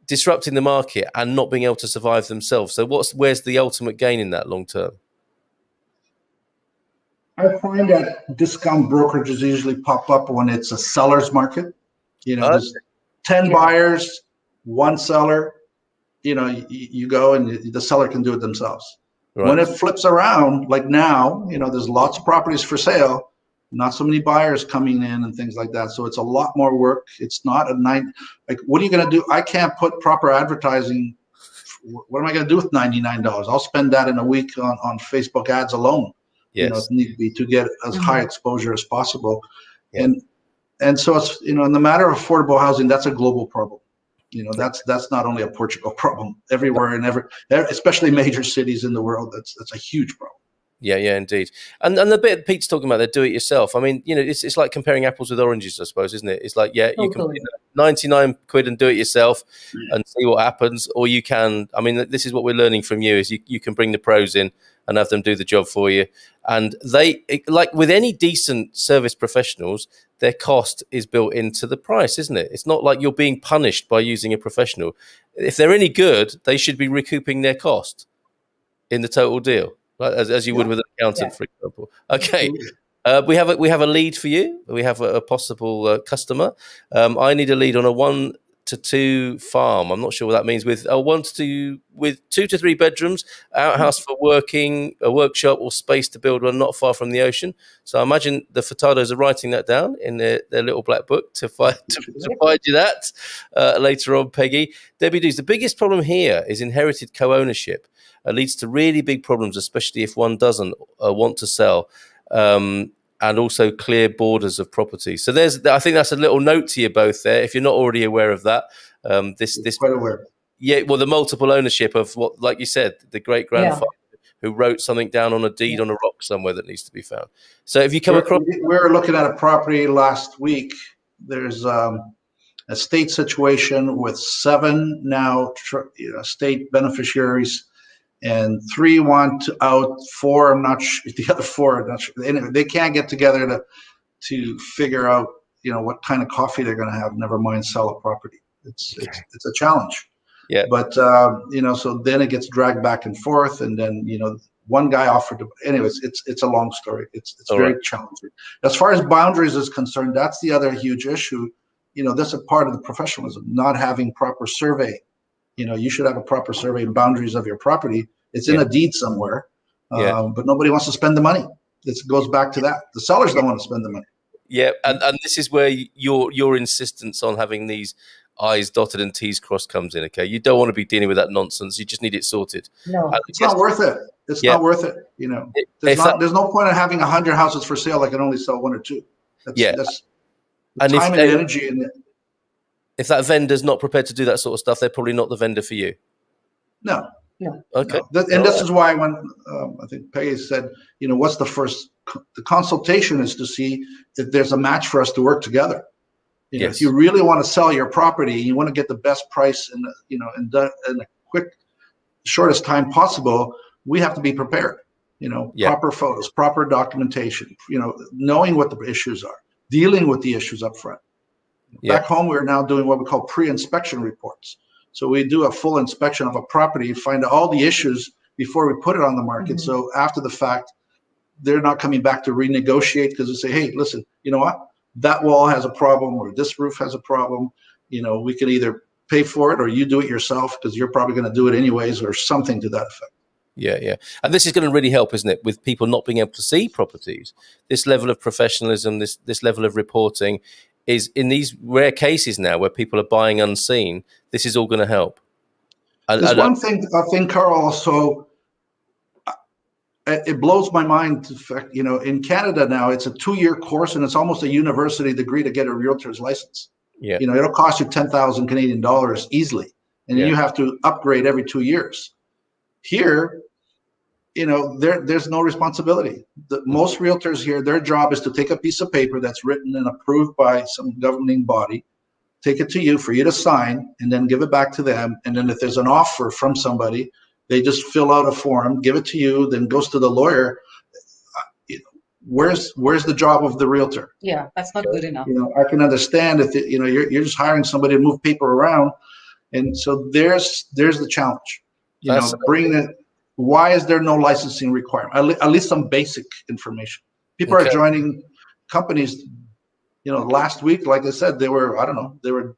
disrupting the market and not being able to survive themselves. So where's the ultimate gain in that long term? I find that discount brokerages usually pop up when it's a seller's market. There's 10 buyers, 1 seller. You go and the seller can do it themselves. Right. When it flips around, like now, there's lots of properties for sale, not so many buyers coming in and things like that. So it's a lot more work. It's not a night. Like, what are you going to do? I can't put proper advertising. What am I going to do with $99? I'll spend that in a week on Facebook ads alone. Yes. Need to be to get as high exposure as possible. Yeah. And so it's, in the matter of affordable housing, that's a global problem. That's not only a Portugal problem. Everywhere especially major cities in the world, that's a huge problem. Yeah, indeed. And the bit Pete's talking about, the do it yourself. I mean, it's like comparing apples with oranges, I suppose, isn't it? It's like, you can pay 99 quid and do it yourself and see what happens, or you can. I mean, this is what we're learning from you: is you can bring the pros in and have them do the job for you. And like with any decent service professionals, their cost is built into the price, isn't it? It's not like you're being punished by using a professional. If they're any good, they should be recouping their cost in the total deal, like as you would with an accountant, for example. Okay, we have a lead for you. We have a possible customer. I need a lead on a 1 to 2 farm. I'm not sure what that means. With 2 to 3 bedrooms, outhouse for working, a workshop or space to build one not far from the ocean. So I imagine the Furtados are writing that down in their little black book to find you that later on, Peggy. Debbie Dews, the biggest problem here is inherited co-ownership. Leads to really big problems, especially if one doesn't want to sell. And also clear borders of property. So I think that's a little note to you both there. If you're not already aware of that, this quite aware. Yeah, well, the multiple ownership of what, like you said, the great grandfather who wrote something down on a deed on a rock somewhere that needs to be found. So if you come across, we were looking at a property last week. There's estate situation with 7 now state beneficiaries, and 3 want out. 4, I'm not sure. The other 4 are not sure. Anyway, they can't get together to figure out, what kind of coffee they're going to have. Never mind sell a property. It's a challenge. Yeah. But so then it gets dragged back and forth, and then one guy offered to. Anyways, it's a long story. It's very challenging. As far as boundaries is concerned, that's the other huge issue. That's a part of the professionalism, not having proper survey. You should have a proper survey and boundaries of your property. It's in a deed somewhere, but nobody wants to spend the money. It goes back to that. The sellers don't want to spend the money. Yeah, and this is where your insistence on having these I's dotted and T's crossed comes in. Okay, you don't want to be dealing with that nonsense. You just need it sorted. No, it's not worth it. It's not worth it. There's no point in having 100 houses for sale. I can only sell 1 or 2. That's the time and energy in it. If that vendor's not prepared to do that sort of stuff, they're probably not the vendor for you. No. Okay. No. And this is why when I think Peggy said, what's the first? The consultation is to see if there's a match for us to work together. If you really want to sell your property, you want to get the best price in a quick, shortest time possible. We have to be prepared. Proper photos, proper documentation. Knowing what the issues are, dealing with the issues up front. Back home, we're now doing what we call pre-inspection reports. So we do a full inspection of a property, find all the issues before we put it on the market. Mm-hmm. So after the fact, they're not coming back to renegotiate because they say, hey, listen, you know what? That wall has a problem or this roof has a problem. We can either pay for it or you do it yourself because you're probably going to do it anyways or something to that effect. Yeah. And this is going to really help, isn't it, with people not being able to see properties. This level of professionalism, this level of reporting is in these rare cases now where people are buying unseen. This is all going to help. There's one thing I think, Carl, so it blows my mind. In Canada now, it's a 2-year course and it's almost a university degree to get a realtor's license. Yeah. It'll cost you 10,000 Canadian dollars easily. And you have to upgrade every 2 years. Here, there's no responsibility. Most realtors here, their job is to take a piece of paper that's written and approved by some governing body, take it to you for you to sign, and then give it back to them. And then if there's an offer from somebody, they just fill out a form, give it to you, then goes to the lawyer. Where's the job of the realtor? Yeah, that's not good enough. I can understand if you're just hiring somebody to move paper around, and so there's the challenge. Bringing it. Why is there no licensing requirement? At least some basic information. People are joining companies. Last week, like I said, they were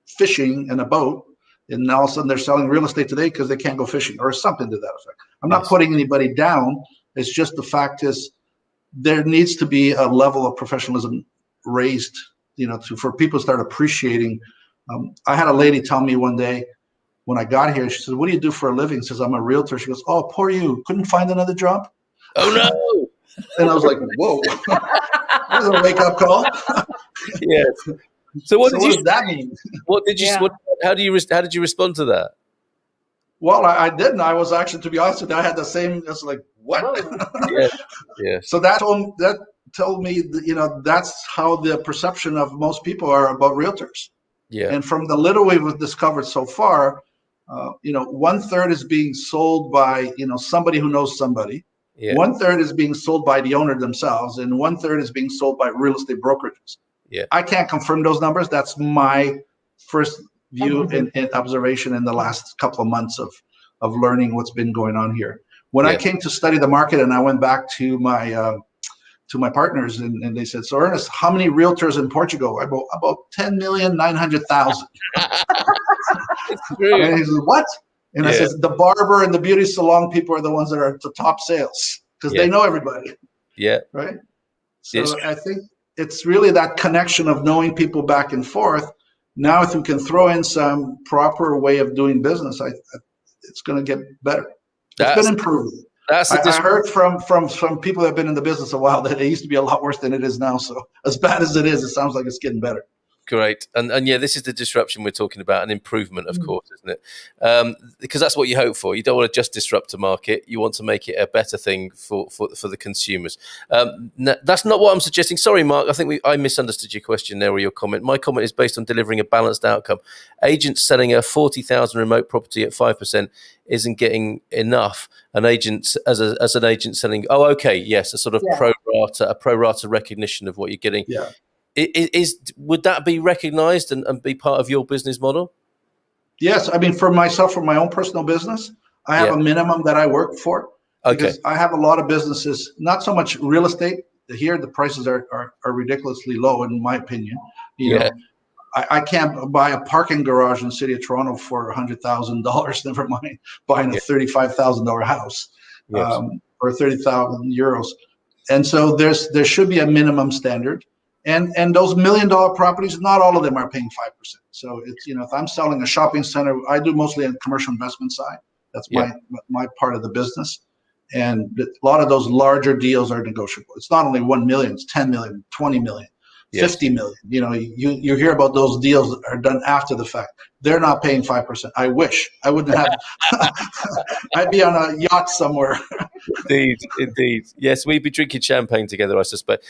fishing in a boat, and all of a sudden they're selling real estate today because they can't go fishing or something to that effect. I'm not putting anybody down. It's just the fact is there needs to be a level of professionalism raised, for people to start appreciating. I had a lady tell me one day, when I got here, she said, what do you do for a living? She says, I'm a realtor. She goes, oh, poor you. Couldn't find another job? Oh, no. And I was like, whoa. That was a wake-up call. Yes. So what does that mean? How did you respond to that? Well, I didn't. I was actually, to be honest with you, I had the same, I was like, what? Yes. So that told me, that's how the perception of most people are about realtors. Yeah. And from the little we've discovered so far, 1/3 is being sold by, somebody who knows somebody. Yeah. 1/3 is being sold by the owner themselves, and 1/3 is being sold by real estate brokerages. Yeah. I can't confirm those numbers. That's my first view and observation in the last couple of months of learning what's been going on here. When I came to study the market, and I went back to my partners, and they said, so Ernest, how many realtors in Portugal? I go, about 10,900,000. And he said, what? And I said, the barber and the beauty salon people are the ones that are at the top sales because they know everybody. Yeah. Right? So I think it's really that connection of knowing people back and forth. Now, if we can throw in some proper way of doing business, it's going to get better. It's been improved. I heard from people that have been in the business a while that it used to be a lot worse than it is now. So as bad as it is, it sounds like it's getting better. Great. And yeah, this is the disruption we're talking about, an improvement, of course, isn't it? Because that's what you hope for. You don't want to just disrupt a market. You want to make it a better thing for the consumers. That's not what I'm suggesting. Sorry, Mark. I think I misunderstood your question there or your comment. My comment is based on delivering a balanced outcome. Agents selling a 40,000 remote property at 5% isn't getting enough. An agent, as an agent selling, a sort of pro rata recognition of what you're getting. Yeah. Would that be recognized and be part of your business model? Yes. I mean, for myself, for my own personal business, I have a minimum that I work for. Because I have a lot of businesses, not so much real estate. Here, the prices are ridiculously low, in my opinion. You know, I can't buy a parking garage in the city of Toronto for $100,000, never mind buying a $35,000 house or 30,000 euros. And so there should be a minimum standard. And those $1 million properties, not all of them are paying 5%. So it's, if I'm selling a shopping center, I do mostly on the commercial investment side. That's my part of the business. And a lot of those larger deals are negotiable. It's not only 1 million, it's 10 million, 20 million, 50 million. You hear about those deals are done after the fact. They're not paying 5%. I wish I wouldn't have. I'd be on a yacht somewhere. Indeed. Yes, we'd be drinking champagne together, I suspect.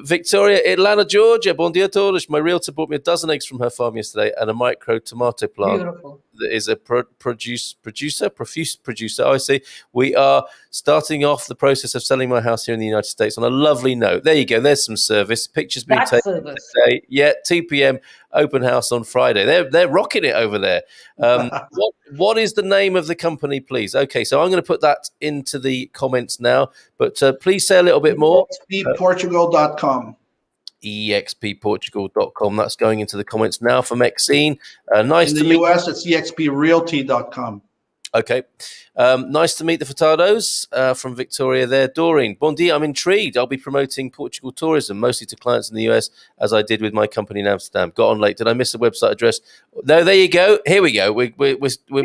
Victoria, Atlanta, Georgia. Bon dia todos. My realtor brought me a dozen eggs from her farm yesterday and a micro tomato plant. Beautiful. That is a profuse producer. I see. We are starting off the process of selling my house here in the United States on a lovely note. There you go. There's some service. Pictures being taken today. Yeah, 2 p.m. open house on Friday. They're rocking it over there. What is the name of the company, please? Okay, so I'm going to put that into the comments now, but please say a little bit more. EXPportugal.com. EXPportugal.com. That's going into the comments now from Maxine. Nice in to the meet US, it's EXPrealty.com. Okay. Nice to meet the Furtados from Victoria there. Doreen, bon dia, I'm intrigued. I'll be promoting Portugal tourism, mostly to clients in the US, as I did with my company in Amsterdam. Got on late. Did I miss the website address? No, there you go. Here we go. We're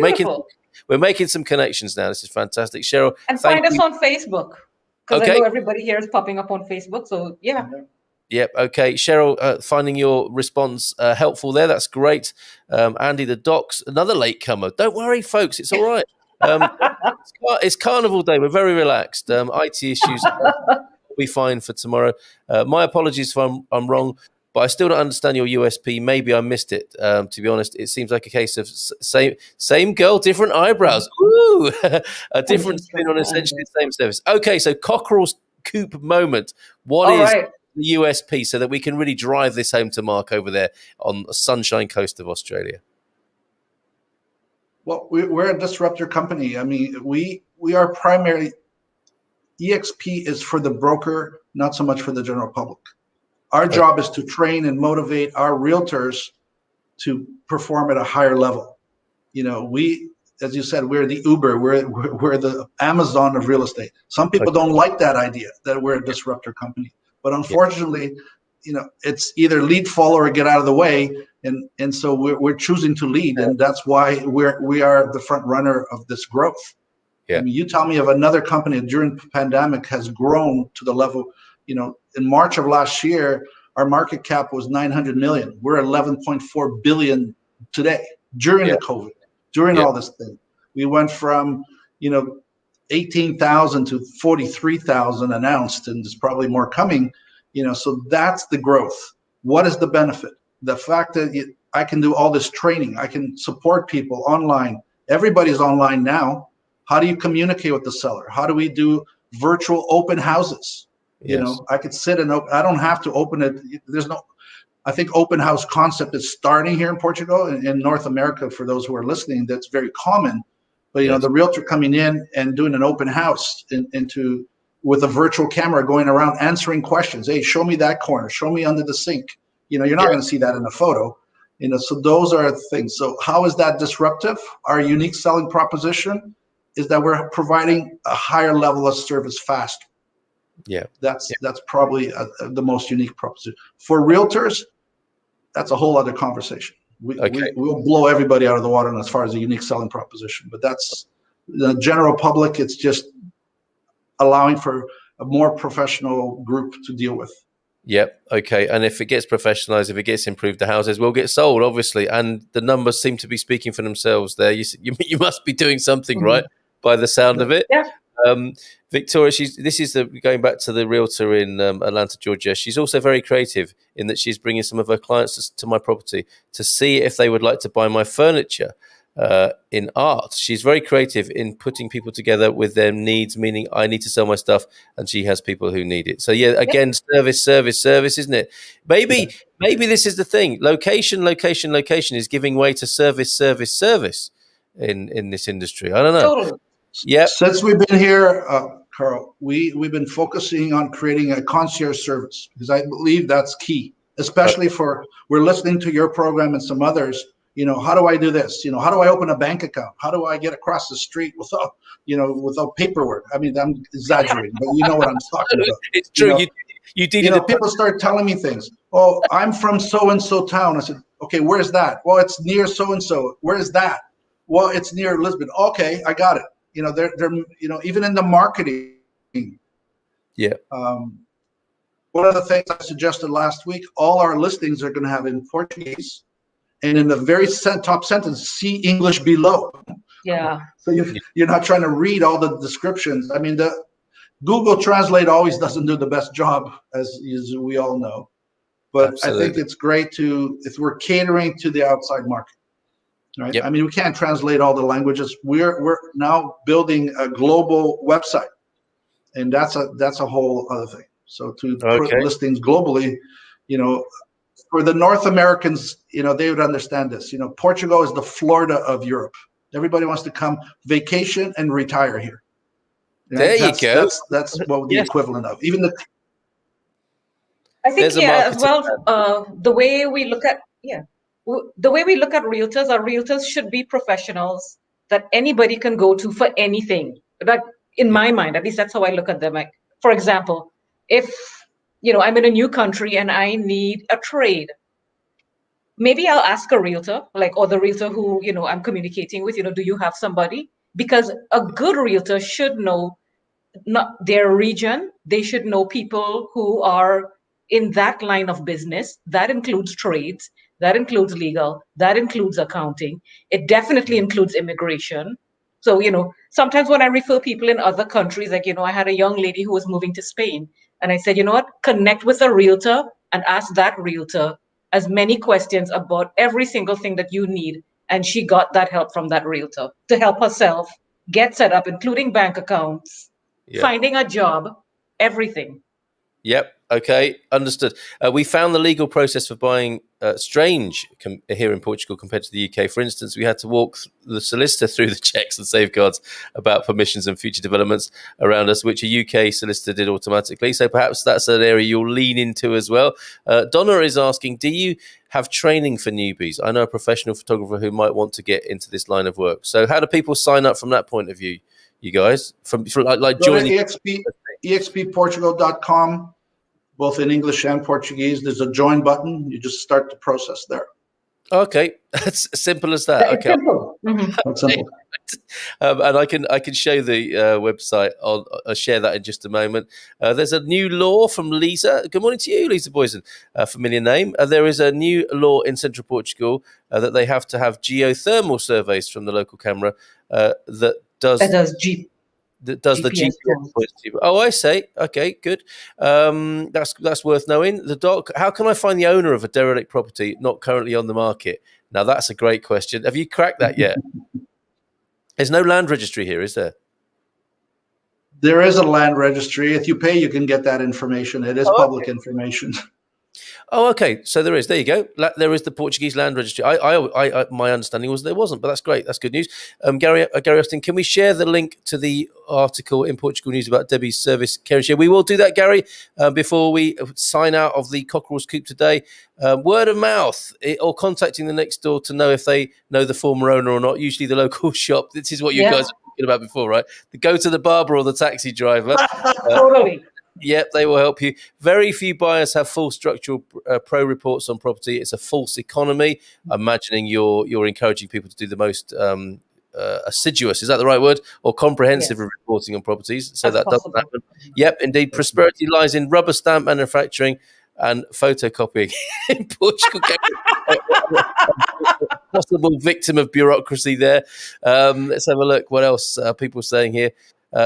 making some connections now. This is fantastic. Cheryl. And find us on Facebook. Because I know everybody here is popping up on Facebook. So, yeah. Yep. Okay. Cheryl, finding your response helpful there. That's great. Andy, the docs, another latecomer. Don't worry, folks. It's all right. It's Carnival Day. We're very relaxed. IT issues will be fine for tomorrow. My apologies if I'm wrong, but I still don't understand your USP. Maybe I missed it. To be honest, it seems like a case of same girl, different eyebrows. Ooh, a different spin on essentially the same service. Okay, so Cockerel's Coop moment. What is the USP so that we can really drive this home to Mark over there on the Sunshine Coast of Australia? Well, we're a disruptor company. I mean, we are primarily, EXP is for the broker, not so much for the general public. Our job is to train and motivate our realtors to perform at a higher level. As you said, we're the Uber, we're the Amazon of real estate. Some people don't like that idea that we're a disruptor company. But unfortunately, it's either lead, follow, or get out of the way, and so we're choosing to lead, and that's why we are the front runner of this growth. I mean, you tell me of another company during the pandemic has grown to the level. In March of last year, our market cap was 900 million. We're 11.4 billion today during the COVID, during all this thing. We went from 18,000 to 43,000 announced, and there's probably more coming. So that's the growth. What is the benefit? The fact that I can do all this training, I can support people online. Everybody's online now. How do you communicate with the seller? How do we do virtual open houses? I could sit and I don't have to open it. I think open house concept is starting here in Portugal and in North America. For those who are listening, that's very common. But the realtor coming in and doing an open house with a virtual camera going around answering questions. Hey, show me that corner. Show me under the sink. You're not going to see that in a photo. So those are things. So how is that disruptive? Our unique selling proposition is that we're providing a higher level of service faster. Yeah, that's probably the most unique proposition. For realtors, that's a whole other conversation. We'll blow everybody out of the water as far as a unique selling proposition. But that's the general public. It's just allowing for a more professional group to deal with. Yep. Okay. And if it gets professionalized, if it gets improved, the houses will get sold, obviously. And the numbers seem to be speaking for themselves there. You must be doing something right by the sound of it. Yeah. Victoria, going back to the realtor in Atlanta, Georgia. She's also very creative in that she's bringing some of her clients to my property to see if they would like to buy my furniture in art. She's very creative in putting people together with their needs, meaning I need to sell my stuff and she has people who need it. So yeah, again, service, isn't it? Maybe this is the thing. Location is giving way to service in this industry. I don't know. Totally. Yeah. Since we've been here, Carl, we've been focusing on creating a concierge service because I believe that's key, especially we're listening to your program and some others. How do I do this? How do I open a bank account? How do I get across the street without paperwork? I mean, I'm exaggerating, but you know what I'm talking about. It's true. You did. People start telling me things. Oh, I'm from so and so town. I said, okay, where's that? Well, it's near so and so. Where's that? Well, it's near Lisbon. Okay, I got it. They're even in the marketing. Yeah. One of the things I suggested last week, all our listings are going to have in Portuguese, and in the very top sentence, see English below. Yeah. So you're not trying to read all the descriptions. I mean, the Google Translate always doesn't do the best job, as we all know. But absolutely. I think it's great if we're catering to the outside market. Right. Yep. I mean, we can't translate all the languages. We're now building a global website, and that's a whole other thing. So to put listings globally, for the North Americans, they would understand this. Portugal is the Florida of Europe. Everybody wants to come vacation and retire here. There you go. That's what the equivalent of even the. I think as well. The way we look at realtors, our realtors should be professionals that anybody can go to for anything. Like in my mind, at least that's how I look at them. Like, for example, if I'm in a new country and I need a trade, maybe I'll ask a realtor, or the realtor who I'm communicating with. Do you have somebody? Because a good realtor should know not their region. They should know people who are in that line of business. That includes trades. That includes legal. That includes accounting. It definitely includes immigration. So, sometimes when I refer people in other countries, I had a young lady who was moving to Spain. And I said, connect with a realtor and ask that realtor as many questions about every single thing that you need. And she got that help from that realtor to help herself get set up, including bank accounts, finding a job, everything. Yep. Okay. Understood. We found the legal process for buying strange here in Portugal compared to the UK. For instance, we had to walk the solicitor through the checks and safeguards about permissions and future developments around us, which a UK solicitor did automatically. So perhaps that's an area you'll lean into as well. Donna is asking, do you have training for newbies? I know a professional photographer who might want to get into this line of work. So how do people sign up from that point of view, you guys? From joining expportugal.com. Both in English and Portuguese. There's a join button. You just start the process there. Okay, that's as simple as that. Okay, simple. Mm-hmm. That's simple. And I can show the website. I'll share that in just a moment. There's a new law from Lisa. Good morning to you, Lisa Boyson. Familiar name. There is a new law in Central Portugal that they have to have geothermal surveys from the local camera that does the GPS. Oh, I say. Okay, good. That's worth knowing. The doc. How can I find the owner of a derelict property not currently on the market? Now that's a great question. Have you cracked that yet? There's no land registry here, is there? There is a land registry. If you pay, you can get that information. It is public information. Oh, okay. So there is. There you go. There is the Portuguese land registry. I my understanding was there wasn't, but that's great. That's good news. Gary Austin, can we share the link to the article in Portugal News about Debbie's service care and share? We will do that, Gary, before we sign out of the Cockerel's Coop today. Word of mouth or contacting the next door to know if they know the former owner or not. Usually the local shop. This is what you guys were talking about before, right? Go to the barber or the taxi driver. Totally. Yep, they will help you. Very few buyers have full structural pro reports on property. It's a false economy. I'm imagining you're encouraging people to do the most assiduous, is that the right word? Or comprehensive reporting on properties. So that doesn't happen. Yep, indeed. Prosperity lies in rubber stamp manufacturing and photocopying in Portugal. Possible victim of bureaucracy there. Let's have a look. What else are people saying here?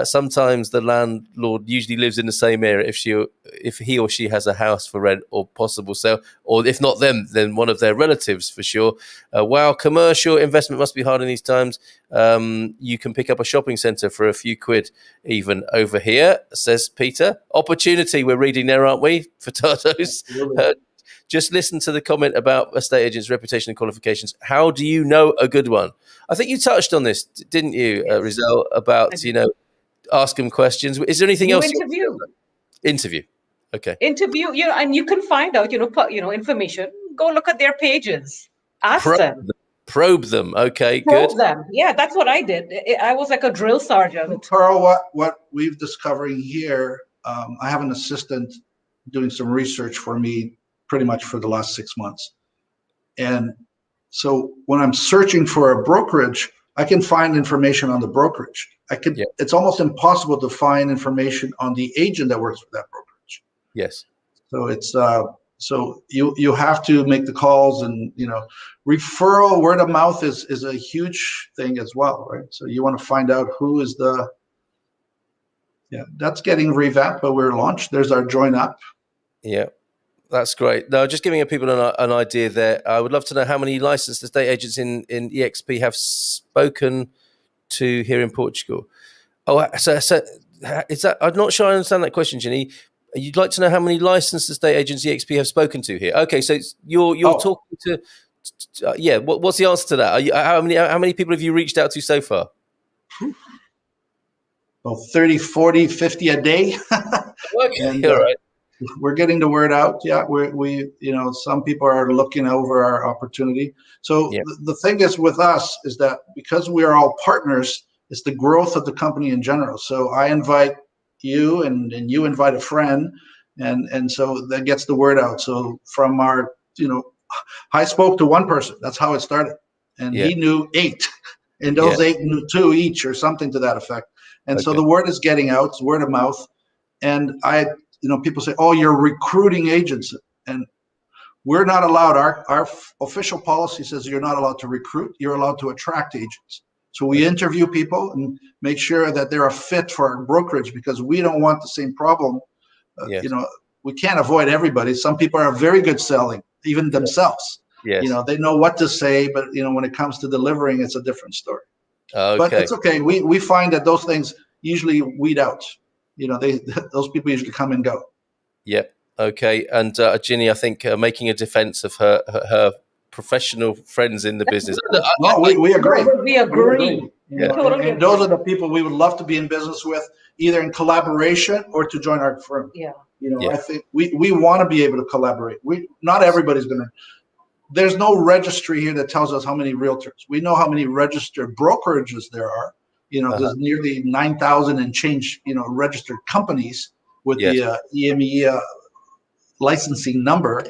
Sometimes the landlord usually lives in the same area if he or she has a house for rent or possible sale, or if not them, then one of their relatives for sure. Wow, commercial investment must be hard in these times. You can pick up a shopping centre for a few quid even over here, says Peter. Opportunity we're reading there, aren't we? Furtado's. Just listen to the comment about estate agents' reputation and qualifications. How do you know a good one? I think you touched on this, didn't you, Rizel, about, ask them questions. Is there anything else? Interview. Okay. Interview, and you can find out, information. Go look at their pages. Ask them. Probe them. Okay, Probe good. them. Yeah, that's what I did. I was like a drill sergeant. Carl, what we've discovering here, I have an assistant doing some research for me pretty much for the last 6 months. And so when I'm searching for a brokerage, I can find information on the brokerage. It's almost impossible to find information on the agent that works for that brokerage. Yes. So it's so you have to make the calls, and referral, word of mouth is a huge thing as well, right? So you want to find out who is that's getting revamped, but we're launched. There's our join up. Yeah. That's great. No, just giving people an idea there. I would love to know how many licensed estate agents in EXP have spoken to here in Portugal. Oh, so is that? I'm not sure I understand that question, Ginny. You'd like to know how many licensed estate agents EXP have spoken to here? Okay, so you're talking to. What's the answer to that? How many people have you reached out to so far? Well, 30, 40, 50 a day. Okay, all right. We're getting the word out. Yeah, we some people are looking over our opportunity. So the thing is with us is that because we are all partners, it's the growth of the company in general. So I invite you, and you invite a friend, and so that gets the word out. So from our, I spoke to one person. That's how it started, and he knew 8, and those 8 knew 2 each, or something to that effect. And so the word is getting out. It's word of mouth, and people say, "Oh, you're recruiting agents," and we're not allowed. Our official policy says you're not allowed to recruit. You're allowed to attract agents. So we interview people and make sure that they're a fit for our brokerage, because we don't want the same problem. We can't avoid everybody. Some people are very good selling, even themselves. Yes. They know what to say, but when it comes to delivering, it's a different story. Okay. But it's okay. We find that those things usually weed out. Those people usually come and go. Yep. Okay. And Ginny, I think making a defense of her professional friends in the business. No, we agree. We agree. Yeah. And those are the people we would love to be in business with, either in collaboration or to join our firm. Yeah. I think we want to be able to collaborate. Not everybody's going to. There's no registry here that tells us how many realtors. We know how many registered brokerages there are. There's nearly 9,000 and change, registered companies with the EME licensing number.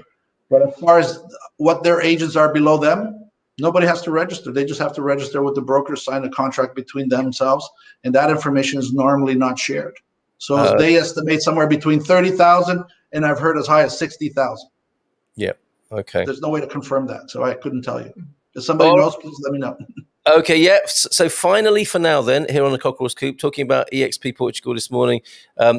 But as far as what their agents are below them, nobody has to register. They just have to register with the broker, sign a contract between themselves, and that information is normally not shared. So they estimate somewhere between 30,000 and I've heard as high as 60,000. Yeah. Okay. There's no way to confirm that, so I couldn't tell you. If somebody knows, please let me know. Okay, yeah. So finally, for now, then, here on the Cockerel's Coop, talking about EXP Portugal this morning.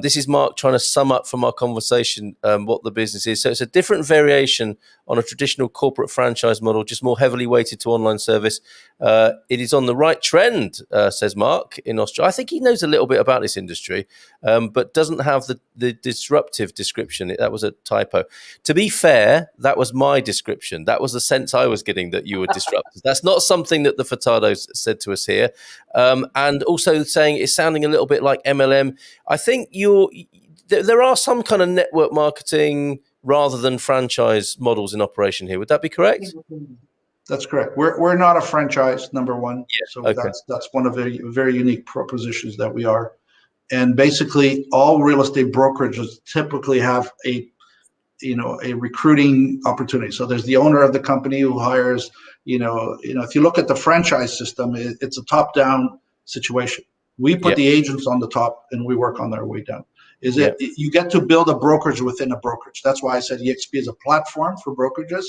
This is Mark trying to sum up from our conversation what the business is. So it's a different variation on a traditional corporate franchise model, just more heavily weighted to online service. It is on the right trend, says Mark, in Austria. I think he knows a little bit about this industry, but doesn't have the disruptive description. That was a typo. To be fair, that was my description. That was the sense I was getting, that you were disruptive. That's not something that the Furtados said to us here. And also saying it's sounding a little bit like MLM. I think there are some kind of network marketing rather than franchise models in operation here. Would that be correct? That's correct. We're not a franchise, number one. Yeah, so that's one of the very unique propositions that we are. And basically, all real estate brokerages typically have a recruiting opportunity. So there's the owner of the company who hires. If you look at the franchise system, it's a top-down situation. We put the agents on the top, and we work on their way down. is Yeah. you get to build a brokerage within a brokerage. That's why I said EXP is a platform for brokerages.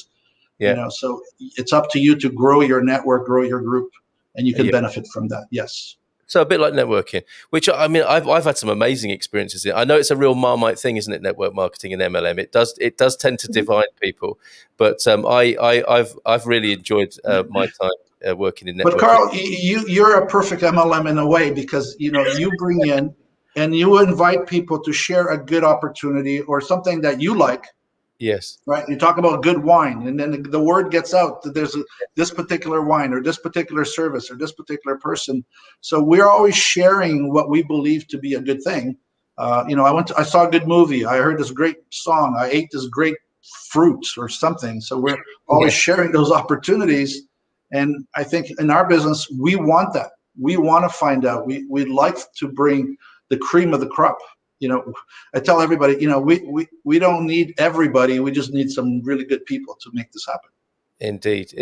Yeah. So it's up to you to grow your network, grow your group, and you can Yeah. benefit from that. Yes. So a bit like networking, which I mean, I've had some amazing experiences. I know it's a real Marmite thing, isn't it? Network marketing and MLM. It does tend to divide people, but I've really enjoyed my time working in networking. But Carl, you're a perfect MLM in a way, because you bring in and you invite people to share a good opportunity or something that you like. Yes. Right. You talk about good wine, and then the word gets out that there's this particular wine or this particular service or this particular person. So we're always sharing what we believe to be a good thing. I saw a good movie. I heard this great song. I ate this great fruit or something. So we're always sharing those opportunities. And I think in our business, we want that. We want to find out. We'd like to bring the cream of the crop. I tell everybody, we don't need everybody. We just need some really good people to make this happen. Indeed.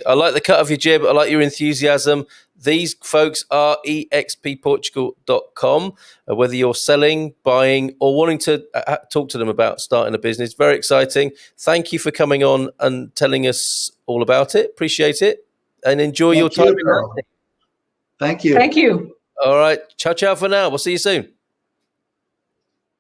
I like the cut of your jib. I like your enthusiasm. These folks are expportugal.com. Whether you're selling, buying, or wanting to talk to them about starting a business, very exciting. Thank you for coming on and telling us all about it. Appreciate it. And enjoy your time. Thank you. Thank you. All right. Ciao for now. We'll see you soon.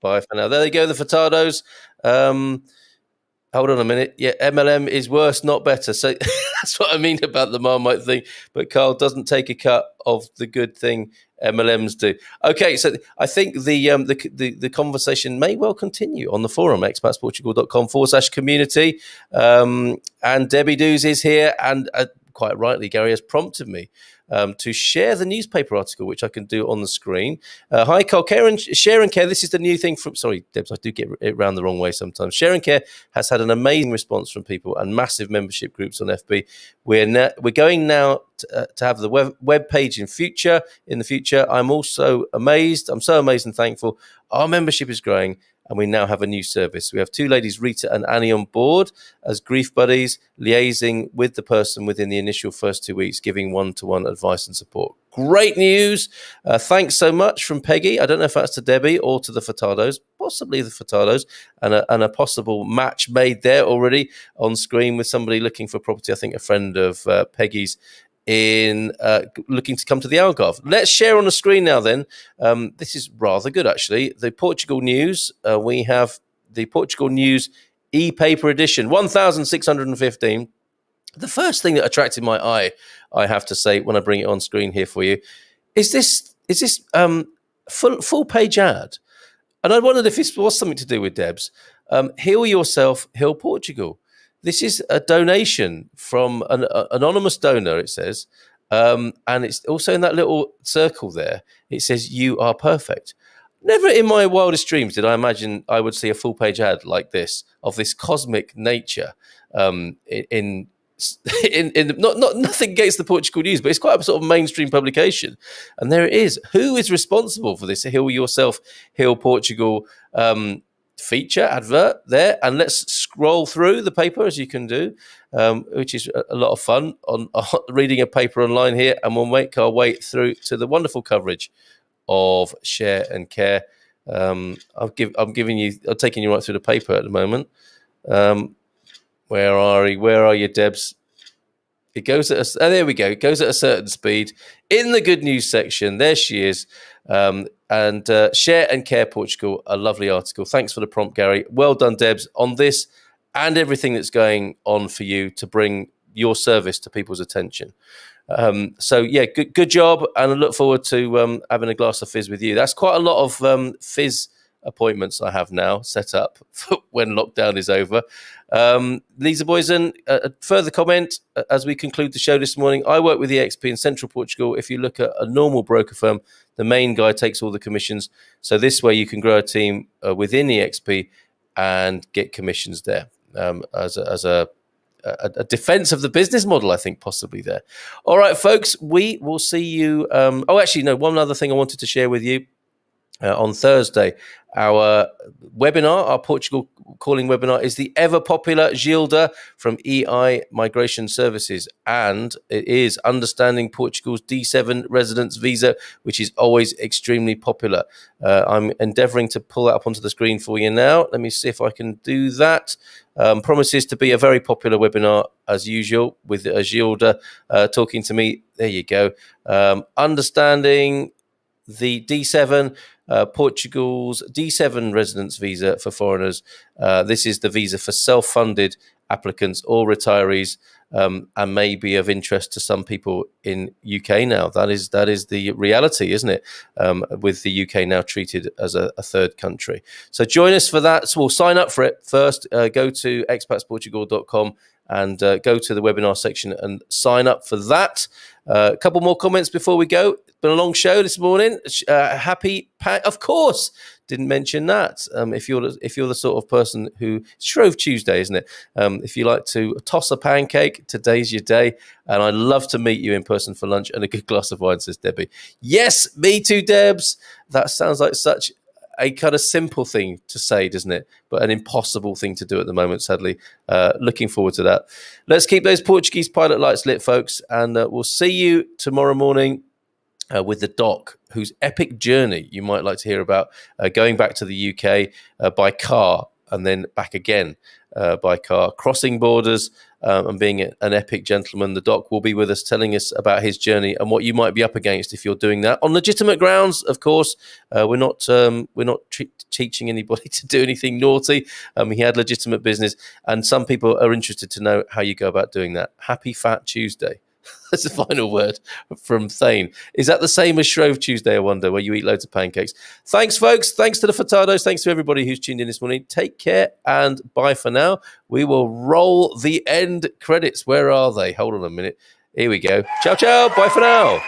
Bye for now. There they go, the Furtados. Hold on a minute. Yeah, MLM is worse, not better. So that's what I mean about the Marmite thing. But Carl doesn't take a cut of the good thing MLMs do. Okay, so I think the conversation may well continue on the forum, expatsportugal.com/community. And Debbie Doos is here, and quite rightly, Gary has prompted me to share the newspaper article, which I can do on the screen. Hi, Carl. Share and Care. This is the new thing from... Sorry, Debs, I do get it round the wrong way sometimes. Share and Care has had an amazing response from people and massive membership groups on FB. We're going now to have the web page in the future. I'm also amazed. I'm so amazed and thankful. Our membership is growing, and we now have a new service. We have two ladies, Rita and Annie, on board as grief buddies, liaising with the person within the initial first 2 weeks, giving one-to-one advice and support. Great news. Thanks so much from Peggy. I don't know if that's to Debbie or to the Furtados, possibly the Furtados, and a possible match made there already on screen with somebody looking for property. I think a friend of Peggy's in looking to come to the Algarve. Let's share on the screen now then. This is rather good, actually. The Portugal News. We have the Portugal News e-paper edition, 1,615. The first thing that attracted my eye, I have to say, when I bring it on screen here for you, is this full page ad. And I wondered if this was something to do with Debs. Heal Yourself, Heal Portugal. This is a donation from an anonymous donor, it says. And it's also in that little circle there. It says, "You are perfect." Never in my wildest dreams did I imagine I would see a full page ad like this, of this cosmic nature, in nothing against the Portugal News, but it's quite a sort of mainstream publication. And there it is. Who is responsible for this Heal Yourself, Heal Portugal feature advert there? And let's scroll through the paper, as you can do, which is a lot of fun on reading a paper online here, and we'll make our way through to the wonderful coverage of Share and Care. I'm taking you right through the paper at the moment. Where are you, Debs? It goes at there we go. It goes at a certain speed in the good news section. There she is. And Share and Care Portugal, a lovely article. Thanks for the prompt, Gary. Well done, Debs, on this and everything that's going on for you to bring your service to people's attention. So yeah, good job, and I look forward to having a glass of fizz with you. That's quite a lot of fizz appointments I have now set up for when lockdown is over. Lisa Boysen, a further comment as we conclude the show this morning. I work with EXP in central Portugal. If you look at a normal broker firm, the main guy takes all the commissions. So this way you can grow a team within EXP and get commissions there as a defense of the business model, I think, possibly there. All right, folks, we will see you. One other thing I wanted to share with you. On Thursday, our webinar, our Portugal calling webinar, is the ever popular Gilda from EI Migration Services, and it is understanding Portugal's D7 residence visa, which is always extremely popular. I'm endeavouring to pull that up onto the screen for you now. Let me see if I can do that. Promises to be a very popular webinar as usual, with Gilda talking to me. There you go. Understanding the D7, Portugal's D7 residence visa for foreigners. This is the visa for self-funded applicants or retirees, and may be of interest to some people in UK now. That is the reality, isn't it? With the UK now treated as a third country. So join us for that. So we'll sign up for it first. Go to expatsportugal.com and go to the webinar section and sign up for that. A couple more comments before we go. It's been a long show this morning. Happy, of course. Didn't mention that. If you're the sort of person who, Shrove Tuesday, isn't it? If you like to toss a pancake, today's your day. And I'd love to meet you in person for lunch and a good glass of wine, says Debbie. Yes, me too, Debs. That sounds like such a kind of simple thing to say, doesn't it? But an impossible thing to do at the moment, sadly. Looking forward to that. Let's keep those Portuguese pilot lights lit, folks. And we'll see you tomorrow morning with the doc, whose epic journey you might like to hear about, going back to the UK by car and then back again by car, crossing borders and being an epic gentleman. The doc will be with us telling us about his journey and what you might be up against if you're doing that on legitimate grounds. Of course, we're not teaching anybody to do anything naughty. He had legitimate business, and some people are interested to know how you go about doing that. Happy Fat Tuesday. That's the final word from Thane. Is that the same as Shrove Tuesday, I wonder, where you eat loads of pancakes? Thanks, folks. Thanks to the Furtados. Thanks to everybody who's tuned in this morning. Take care and bye for now. We will roll the end credits. Where are they? Hold on a minute. Here we go. Ciao, ciao. Bye for now.